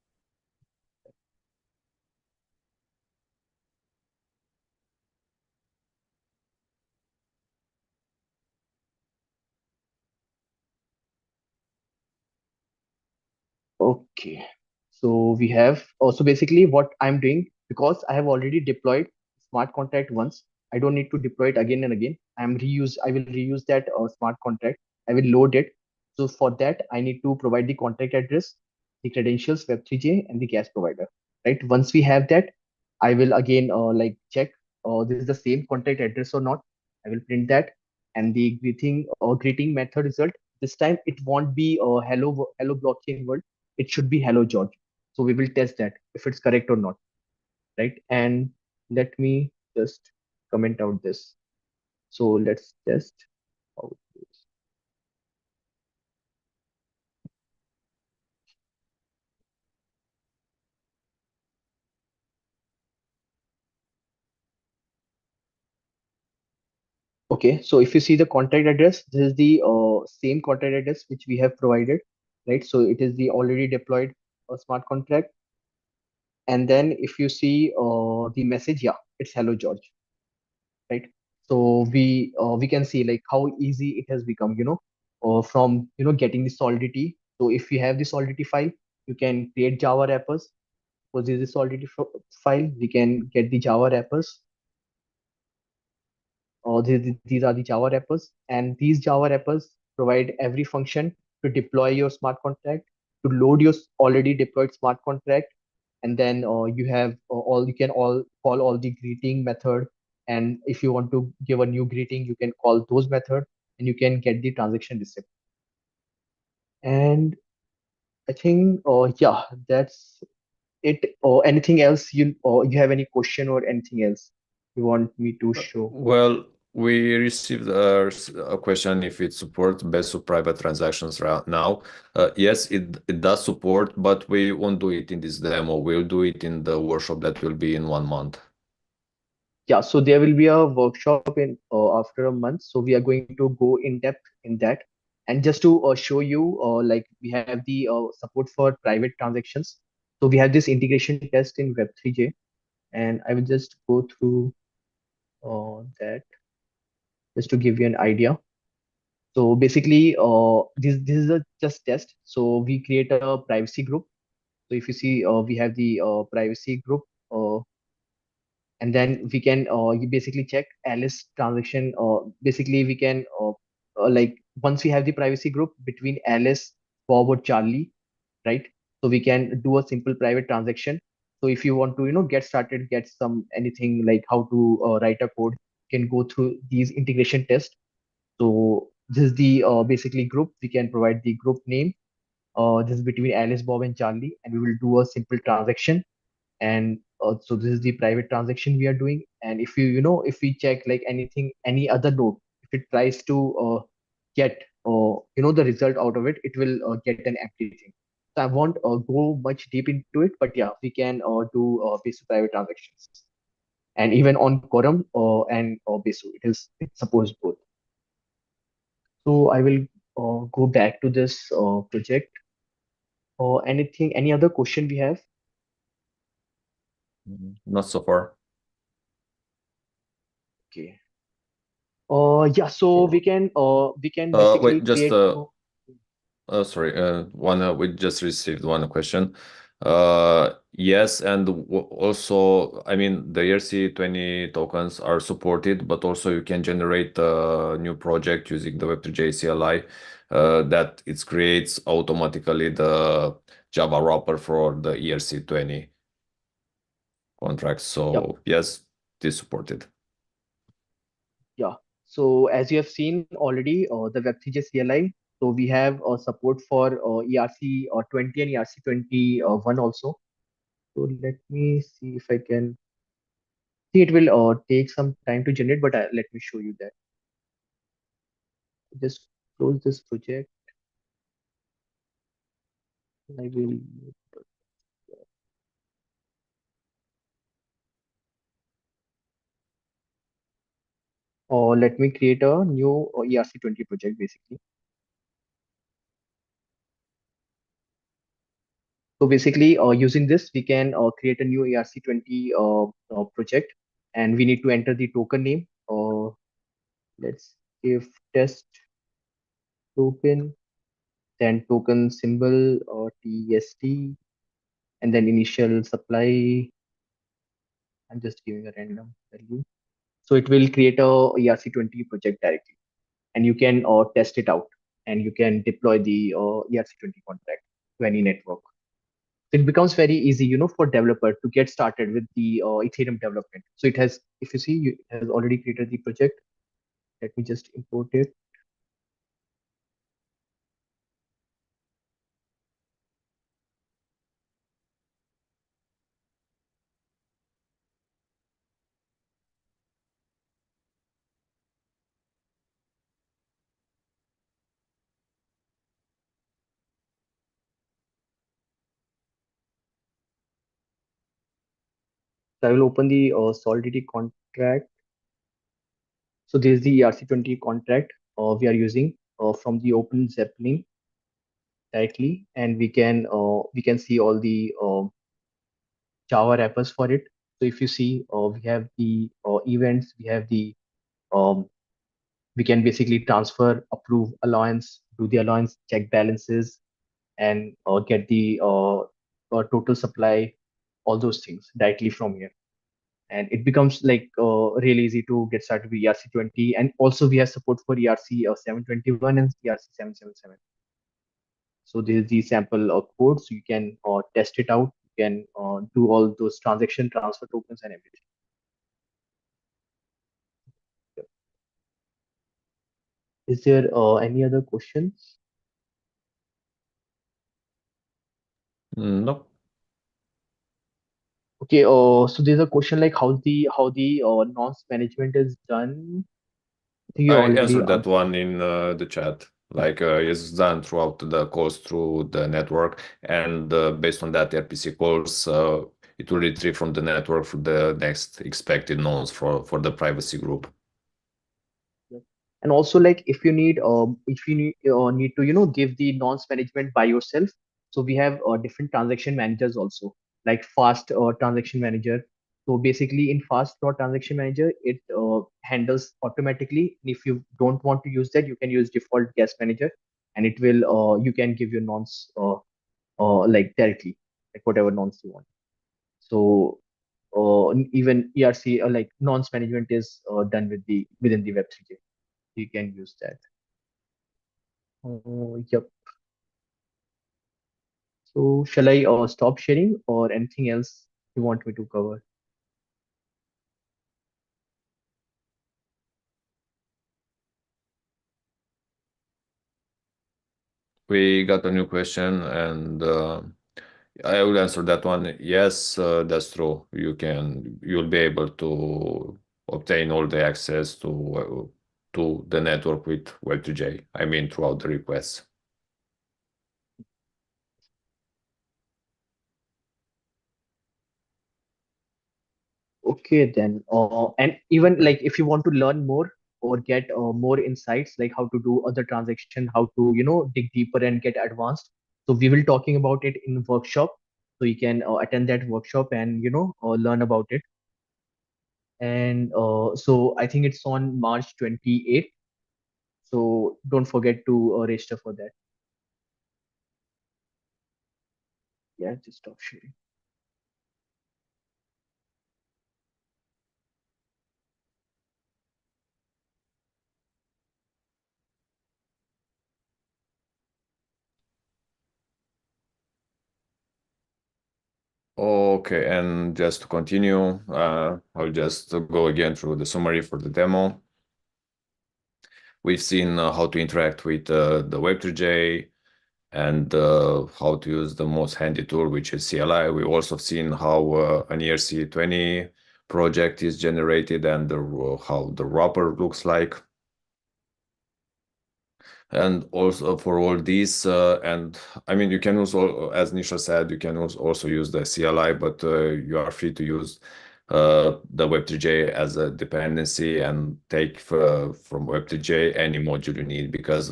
Okay. So we have also, basically what I'm doing, because I have already deployed smart contract once, I don't need to deploy it again and again. I will reuse that smart contract. I will load it. So for that, I need to provide the contact address, the credentials, Web3j, and the gas provider. Right. Once we have that, I will again like check this is the same contact address or not. I will print that, and the greeting method result. This time it won't be hello blockchain world, it should be hello George. So we will test that if it's correct or not, right? And let me just comment out this. So let's test how it goes. Okay, so if you see the contact address, this is the same contact address which we have provided, right? So it is the already deployed smart contract. And then if you see the message, yeah, it's hello George, right? So we can see like how easy it has become, from getting the solidity. So if you have the solidity file, you can create Java wrappers. So this is solidity file, we can get the Java wrappers. These are the Java wrappers, and these Java wrappers provide every function to deploy your smart contract, to load your already deployed smart contract, and then you have all you can all call all the greeting method. And if you want to give a new greeting, you can call those method, and you can get the transaction receipt. And I think, yeah, that's it. Or anything else you have any question or anything else you want me to show? Well, we received a question if it supports best of private transactions right now. Yes, it does support, but we won't do it in this demo. We'll do it in the workshop that will be in 1 month. Yeah, so there will be a workshop in after a month. So we are going to go in depth in that. And just to show you, like we have the support for private transactions. So we have this integration test in Web3j, and I will just go through that just to give you an idea. So basically, this is a just test. So we create a privacy group. So if you see, we have the privacy group. And then we can you basically check Alice transaction. Basically, we can like once we have the privacy group between Alice, Bob, or Charlie, right? So we can do a simple private transaction. So if you want to get started, get some anything like how to write a code, you can go through these integration tests. So this is the basically group. We can provide the group name, This is between Alice, Bob, and Charlie, and we will do a simple transaction. And so this is the private transaction we are doing. And if if we check like anything, any other node, if it tries to get the result out of it, it will get an empty thing. So I won't go much deep into it, but yeah, we can do basic private transactions. And even on Quorum and Besu, it supports both. So I will go back to this project. Any other question we have? Not so far. Okay. Yeah, so we can basically Wait, just create. sorry, we just received one question. Yes, and also, I mean, the ERC20 tokens are supported, but also you can generate a new project using the Web3j CLI that it creates automatically the Java wrapper for the ERC20 contracts. So Yep. yes, it is supported. Yeah. So as you have seen already, the Web3j CLI. So we have support for ERC 20 and ERC 21 also. So let me see if I can see. It will take some time to generate, but let me show you that. Just close this project. I will. Or let me create a new ERC 20 project basically. So basically, using this, we can create a new ERC 20 project, and we need to enter the token name. Let's give test token, then token symbol or TST, and then initial supply. I'm just giving a random value. So it will create a ERC 20 project directly, and you can test it out, and you can deploy the ERC 20 contract to any network. It becomes very easy, for developer to get started with the Ethereum development. So it has, if you see, it has already created the project. Let me just import it. So I will open the Solidity contract. So this is the ERC 20 contract we are using from the Open Zeppelin directly, and we can see all the Java wrappers for it. So if you see, we have the events, we have the um, we can basically transfer, approve allowance, do the allowance check balances, and get the total supply, all those things directly from here. And it becomes like really easy to get started with ERC 20. And also we have support for ERC 721 and ERC 777. So this is the sample code, so you can test it out. You can do all those transaction transfer tokens and everything. Yep. Is there any other questions? No. Okay, so there's a question like how the nonce management is done. I think you I already answered that one in the chat. Like it's done throughout the calls through the network, and based on that RPC calls, it will retrieve from the network for the next expected nodes for the privacy group. And also like if you need to give the nonce management by yourself. So we have different transaction managers also, like fast transaction manager. So basically in fast transaction manager, it handles automatically. And if you don't want to use that, you can use default guest manager, and it will you can give your nonce like directly, like whatever nonce you want. So even ERC like nonce management is done within the Web3j. You can use that. Yep. So shall I stop sharing or anything else you want me to cover? we got a new question, and I will answer that one. Yes, that's true. You'll be able to obtain all the access to the network with Web3j. I mean, throughout the requests. Okay, then. And even like if you want to learn more or get more insights, like how to do other transaction, how to, dig deeper and get advanced. So we will talking about it in workshop. So you can attend that workshop and, learn about it. And so I think it's on March 28th. So don't forget to register for that. Yeah, just stop sharing. Okay, and just to continue, I'll just go again through the summary for the demo. We've seen how to interact with the Web3j and how to use the most handy tool, which is CLI. We've also seen how an ERC20 project is generated and how the wrapper looks like. And also for all these, and I mean, you can also, as Nisha said, you can also use the CLI, but you are free to use the Web3j as a dependency and take from Web3j any module you need, because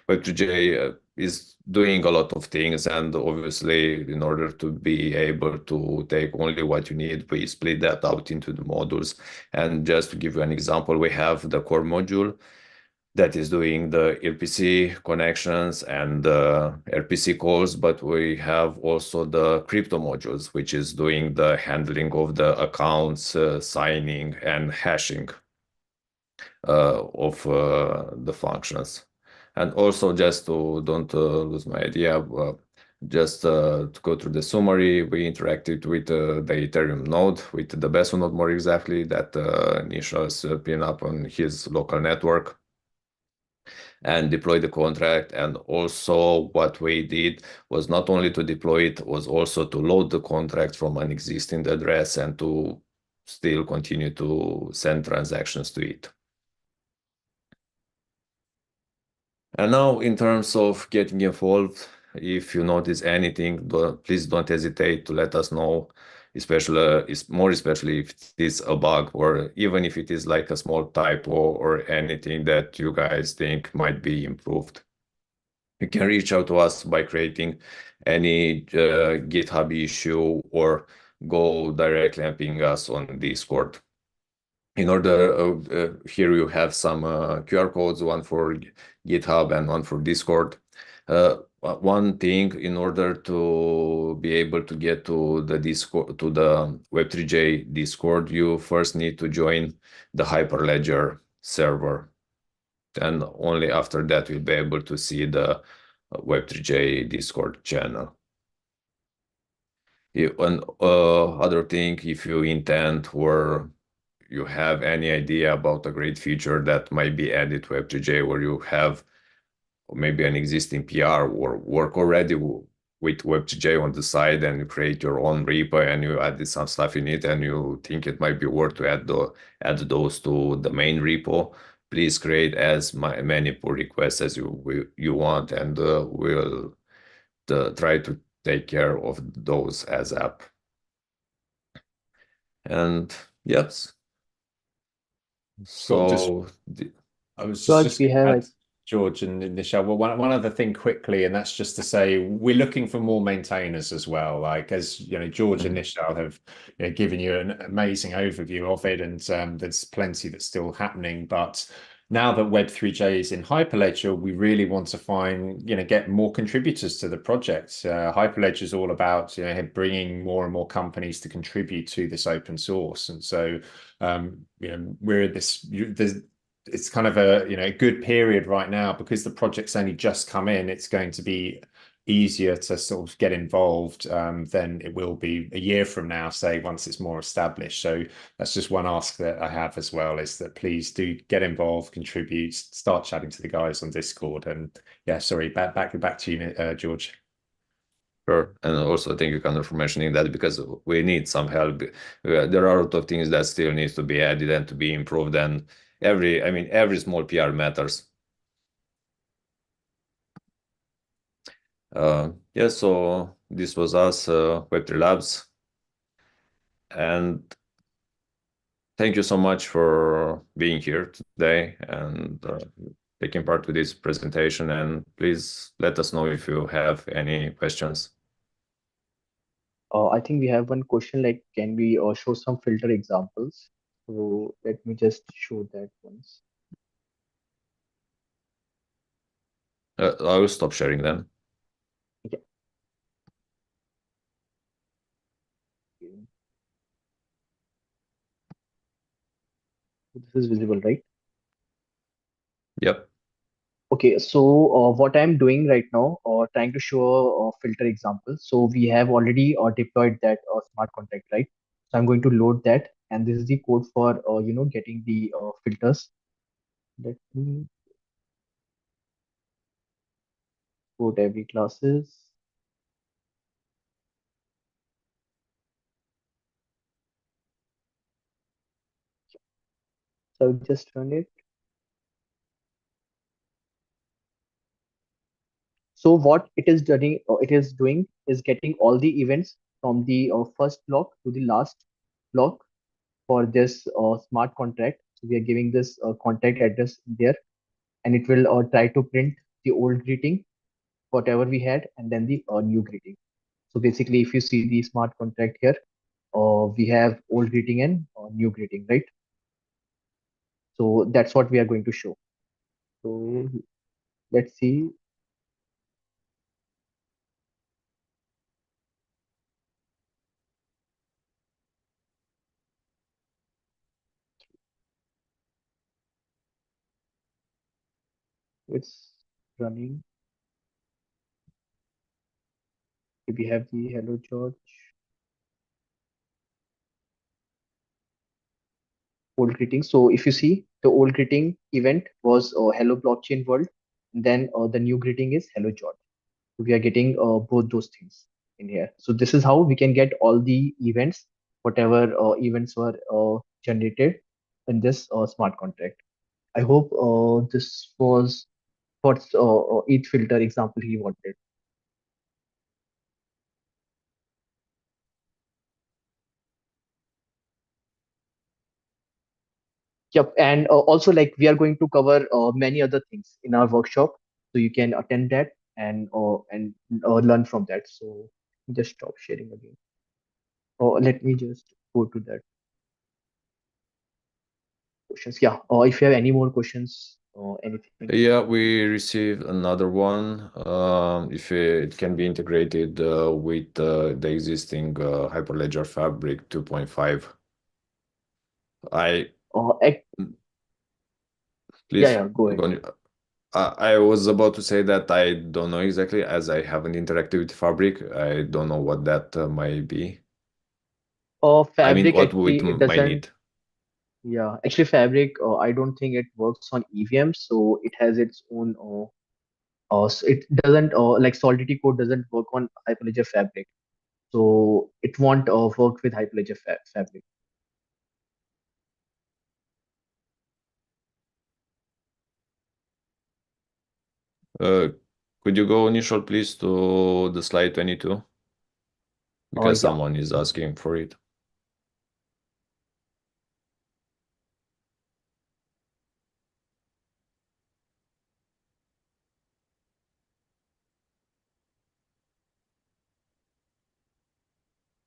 Web3j is doing a lot of things, and obviously in order to be able to take only what you need, we split that out into the modules. And just to give you an example, we have the core module that is doing the RPC connections and RPC calls, but we have also the crypto modules, which is doing the handling of the accounts, signing and hashing of the functions. And also, just to don't lose my idea, just to go through the summary, we interacted with the Ethereum node, with the Besu node more exactly, that Nisha has pinned up on his local network, and deploy the contract. And also what we did was not only to deploy it, was also to load the contract from an existing address and to still continue to send transactions to it. And now in terms of getting involved, if you notice anything, please don't hesitate to let us know, especially if it is a bug, or even if it is like a small typo or anything that you guys think might be improved. You can reach out to us by creating any GitHub issue or go directly and ping us on Discord. In order, here you have some QR codes, one for GitHub and one for Discord. One thing, in order to be able to get to the Discord, to the Web3j Discord, you first need to join the Hyperledger server, and only after that you'll be able to see the Web3j Discord channel. Other thing, if you intend or you have any idea about a great feature that might be added to Web3j, or you have maybe an existing PR or work already with Web3j on the side, and you create your own repo and you added some stuff in it and you think it might be worth to add those to the main repo, please create as many pull requests as you want, and we'll try to take care of those as app. And yes. So I was George, just we going to have add, George and Nischal, well, one other thing quickly, and that's just to say we're looking for more maintainers as well. Like, as you know, George and Nischal have given you an amazing overview of it, and there's plenty that's still happening. But now that Web3j is in Hyperledger, we really want to find, get more contributors to the project. Hyperledger is all about, bringing more and more companies to contribute to this open source. And so, we're at it's kind of a good period right now, because the project's only just come in. It's going to be easier to sort of get involved than it will be a year from now, say, once it's more established. So that's just one ask that I have as well, is that please do get involved, contribute, start chatting to the guys on Discord. And yeah, sorry, back to you, George. Sure. And also thank you, Conor, for mentioning that, because we need some help. There are a lot of things that still needs to be added and to be improved, and every small PR matters. Yeah, so this was us, Web3 Labs, and thank you so much for being here today and taking part with this presentation. And please let us know if you have any questions. I think we have one question, like, can we show some filter examples? So let me just show that once. I will stop sharing then. Yeah. This is visible, right? Yep. Okay, so what I'm doing right now, trying to show a filter example. So we have already deployed that smart contract, right? So I'm going to load that, and this is the code for getting the filters. Let me code every classes. So I'll just run it. So what it is doing is getting all the events from the first block to the last block for this smart contract. So we are giving this contact address there, and it will try to print the old greeting, whatever we had, and then the new greeting. So basically, if you see the smart contract here, we have old greeting and new greeting, right? So that's what we are going to show. So let's see. It's running. We have the hello George old greeting. So if you see, the old greeting event was hello blockchain world, and then the new greeting is hello George. So we are getting both those things in here. So this is how we can get all the events, whatever events were generated in this smart contract. I hope this was what each filter example he wanted. Yep, and also, like, we are going to cover many other things in our workshop, so you can attend that and learn from that. So just stop sharing again. Let me just go to that questions. Yeah, if you have any more questions or anything. Yeah, we received another one. If it can be integrated with the existing Hyperledger Fabric 2.5. Yeah, Please yeah, go ahead. go on. I was about to say that I don't know exactly, as I haven't interacted with Fabric. I don't know what that might be. I mean, Fabric what we actually it might doesn't. need. Yeah, actually, Fabric I don't think it works on EVM, so it has its own. So it doesn't like Solidity code doesn't work on Hyperledger Fabric, so it won't work with Hyperledger Fabric. Could you go, Nischal, please, to the slide 22? Because Yeah. someone is asking for it.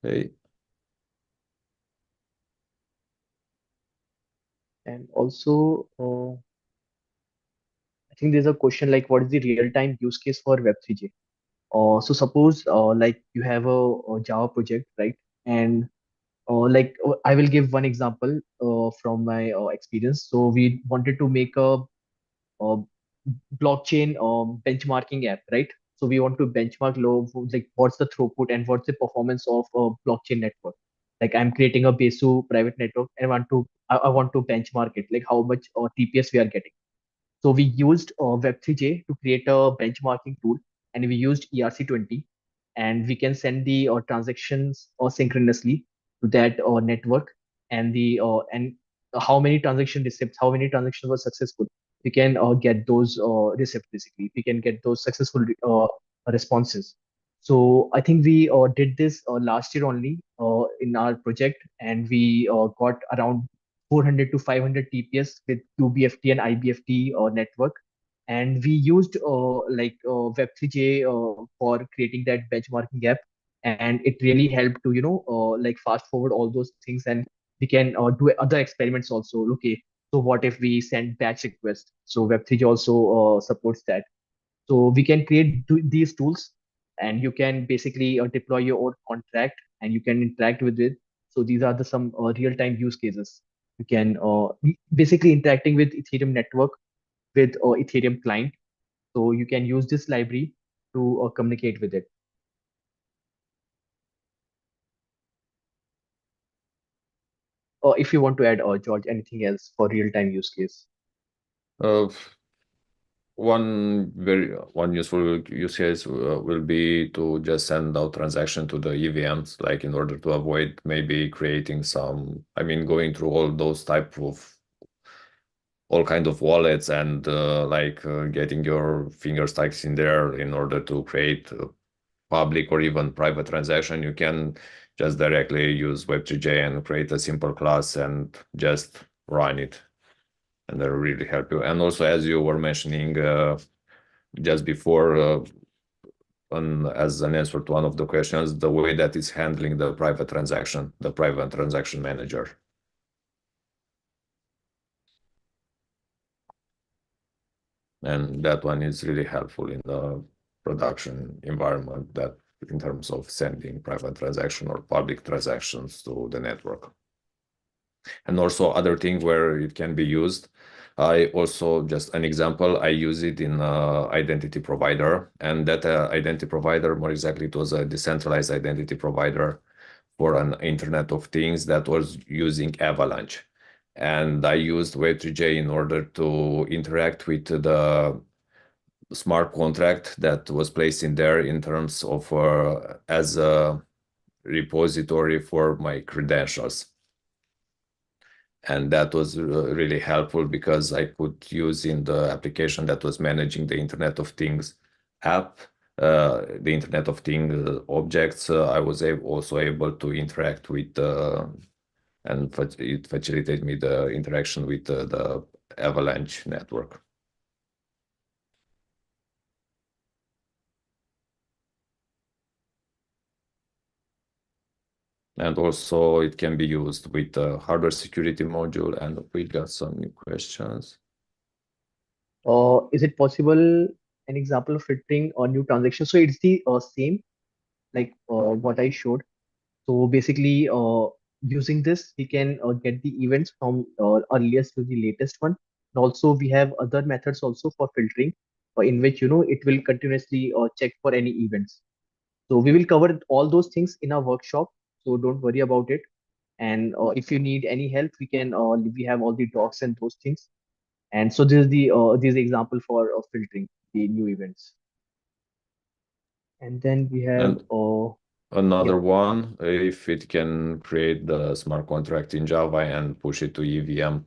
Hey. And also, I think there's a question like, what is the real-time use case for Web3j? So suppose like you have a Java project, right? And I will give one example from my experience. So we wanted to make a blockchain benchmarking app, right? So we want to benchmark low, like what's the throughput and what's the performance of a blockchain network. Like I'm creating a Besu private network and I want to benchmark it, like how much TPS we are getting. So we used Web3j to create a benchmarking tool, and we used ERC20, and we can send the transactions synchronously to that network, and the and how many transaction receipts, how many transactions were successful. We can get those receipts basically. We can get those successful responses. So I think we did this last year only in our project, and we got around 400 to 500 TPS with QBFT and IBFT network. And we used Web3j for creating that benchmarking app. And it really helped to, like fast forward all those things. And we can do other experiments also. Okay, so what if we send batch request? So Web3j also supports that. So we can create these tools, and you can basically deploy your own contract, and you can interact with it. So these are the some real-time use cases. You can basically interacting with Ethereum network with Ethereum client. So you can use this library to communicate with it. Or if you want to add, George, anything else for real-time use case? Uh, one useful use case will be to just send out transaction to the EVMs, like in order to avoid maybe creating some, I mean, going through all kind of wallets and getting your finger sticks in there in order to create public or even private transaction. You can just directly use Web3j and create a simple class and just run it, and that will really help you. And also, as you were mentioning just before, as an answer to one of the questions, the way that it's handling the private transaction manager. And that one is really helpful in the production environment, that in terms of sending private transaction or public transactions to the network. And also other thing where it can be used, I also, just an example, I use it in identity provider, and that identity provider, more exactly, it was a decentralized identity provider for an Internet of Things that was using Avalanche. And I used Web3j in order to interact with the smart contract that was placed in there in terms of as a repository for my credentials. And that was really helpful because I could use in the application that was managing the Internet of Things app, the Internet of Things objects. I was also able to interact with and it facilitated me the interaction with the Avalanche network. And also it can be used with the hardware security module. And we got some new questions. Is it possible an example of filtering or new transaction? So it's the same like what I showed. So basically, using this, we can get the events from earliest to the latest one. And also, we have other methods also for filtering, in which it will continuously check for any events. So we will cover all those things in our workshop. So don't worry about it. And if you need any help, we have all the docs and those things. And so this is the example for filtering the new events. And then we have another yeah. one, if it can create the smart contract in Java and push it to EVM.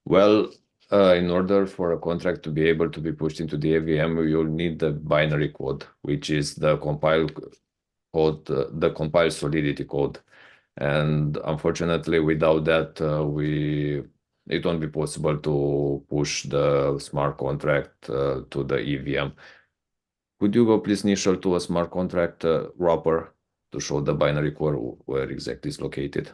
Well, in order for a contract to be able to be pushed into the EVM, you'll need the binary code, which is the compile code, the compile solidity code. And unfortunately, without that, it won't be possible to push the smart contract to the EVM. Could you go, please, Nischal, to a smart contract wrapper to show the binary code where exactly is located?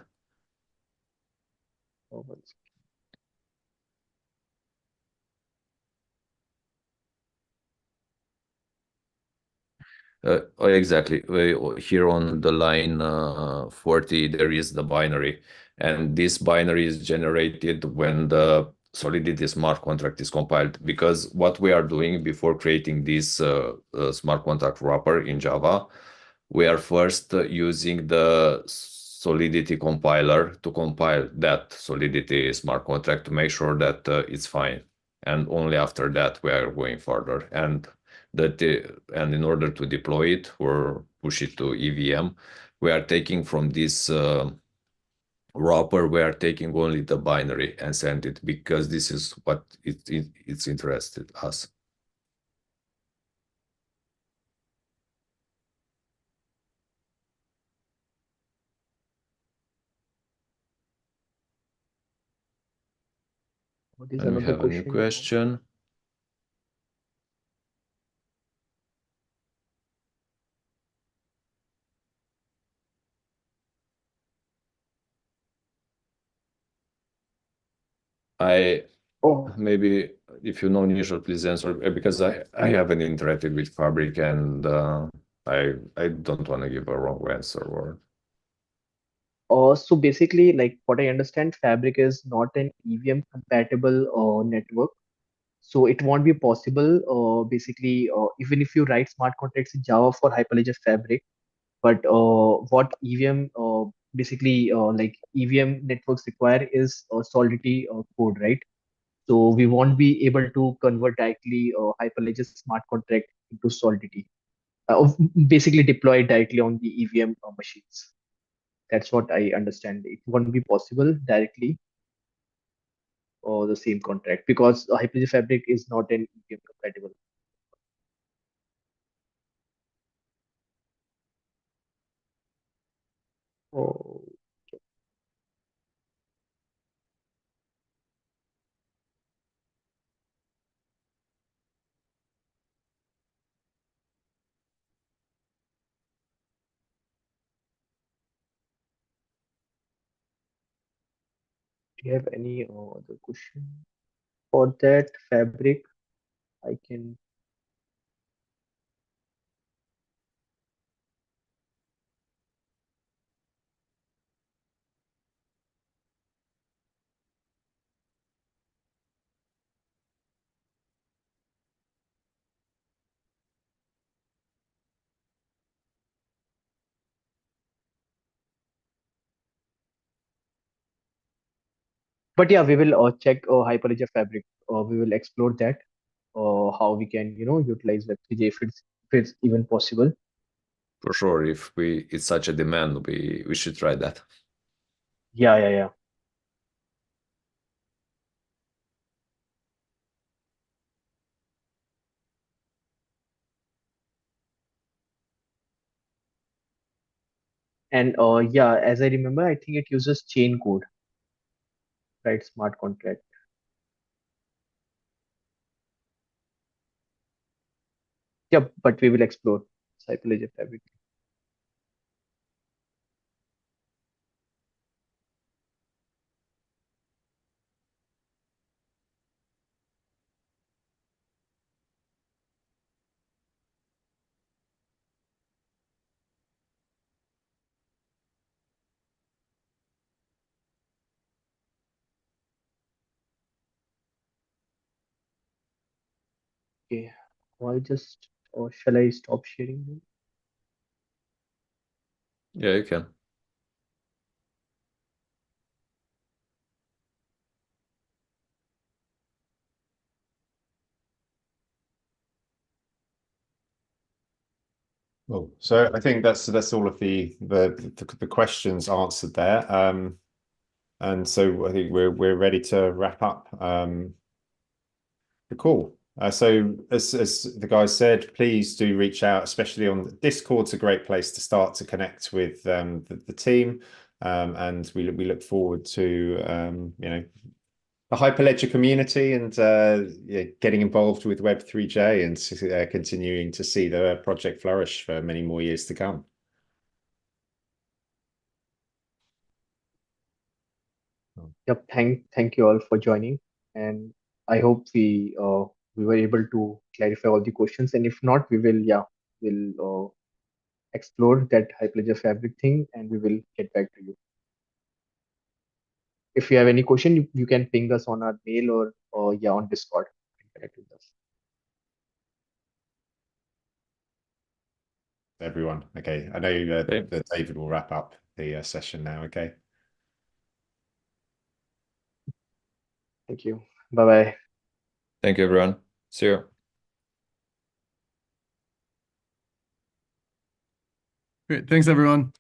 Exactly. Here on the line 40, there is the binary. And this binary is generated when the Solidity smart contract is compiled, because what we are doing before creating this smart contract wrapper in Java, we are first using the Solidity compiler to compile that Solidity smart contract to make sure that it's fine. And only after that we are going further. And in order to deploy it or push it to EVM, we are taking from this wrapper, we are taking only the binary and send it, because this is what it's interested us. What is And we another have a new question. Maybe if you know Nischal, please answer, because I haven't interacted with Fabric, and I don't want to give a wrong answer. So basically, like what I understand, Fabric is not an EVM compatible network. So it won't be possible, basically, even if you write smart contracts in Java for Hyperledger Fabric, but what EVM, basically, like EVM networks require is Solidity code, right? So we won't be able to convert directly Hyperledger smart contract into Solidity, basically deploy directly on the EVM machines. That's what I understand. It won't be possible directly or the same contract, because Hyperledger Fabric is not an EVM compatible. Oh, do you have any other question for that Fabric? I can. But yeah, we will check Hyperledger Fabric. We will explore that, how we can, utilize Web3j if it's even possible. For sure, if it's such a demand, we should try that. Yeah. And yeah, as I remember, I think it uses chain code, right? Smart contract. Yeah, but we will explore Hyperledger Fabric. Okay. I'll just, or shall I stop sharing? Yeah, you can. Cool. So I think that's all of the questions answered there. And so I think we're ready to wrap up the call. So as the guys said, please do reach out, especially on Discord's a great place to start to connect with the team. And we look forward to the Hyperledger community and yeah, getting involved with Web3j and continuing to see the project flourish for many more years to come. Yep. Thank you all for joining, and I hope we were able to clarify all the questions. And if not, we'll explore that Hyperledger Fabric thing, and we will get back to you. if you have any question, you can ping us on our mail or yeah, on Discord. Connect with us. Everyone. Okay. I know Okay. that David will wrap up the session now. Okay. Thank you. Bye bye. Thank you, everyone. See you. Great. Thanks, everyone.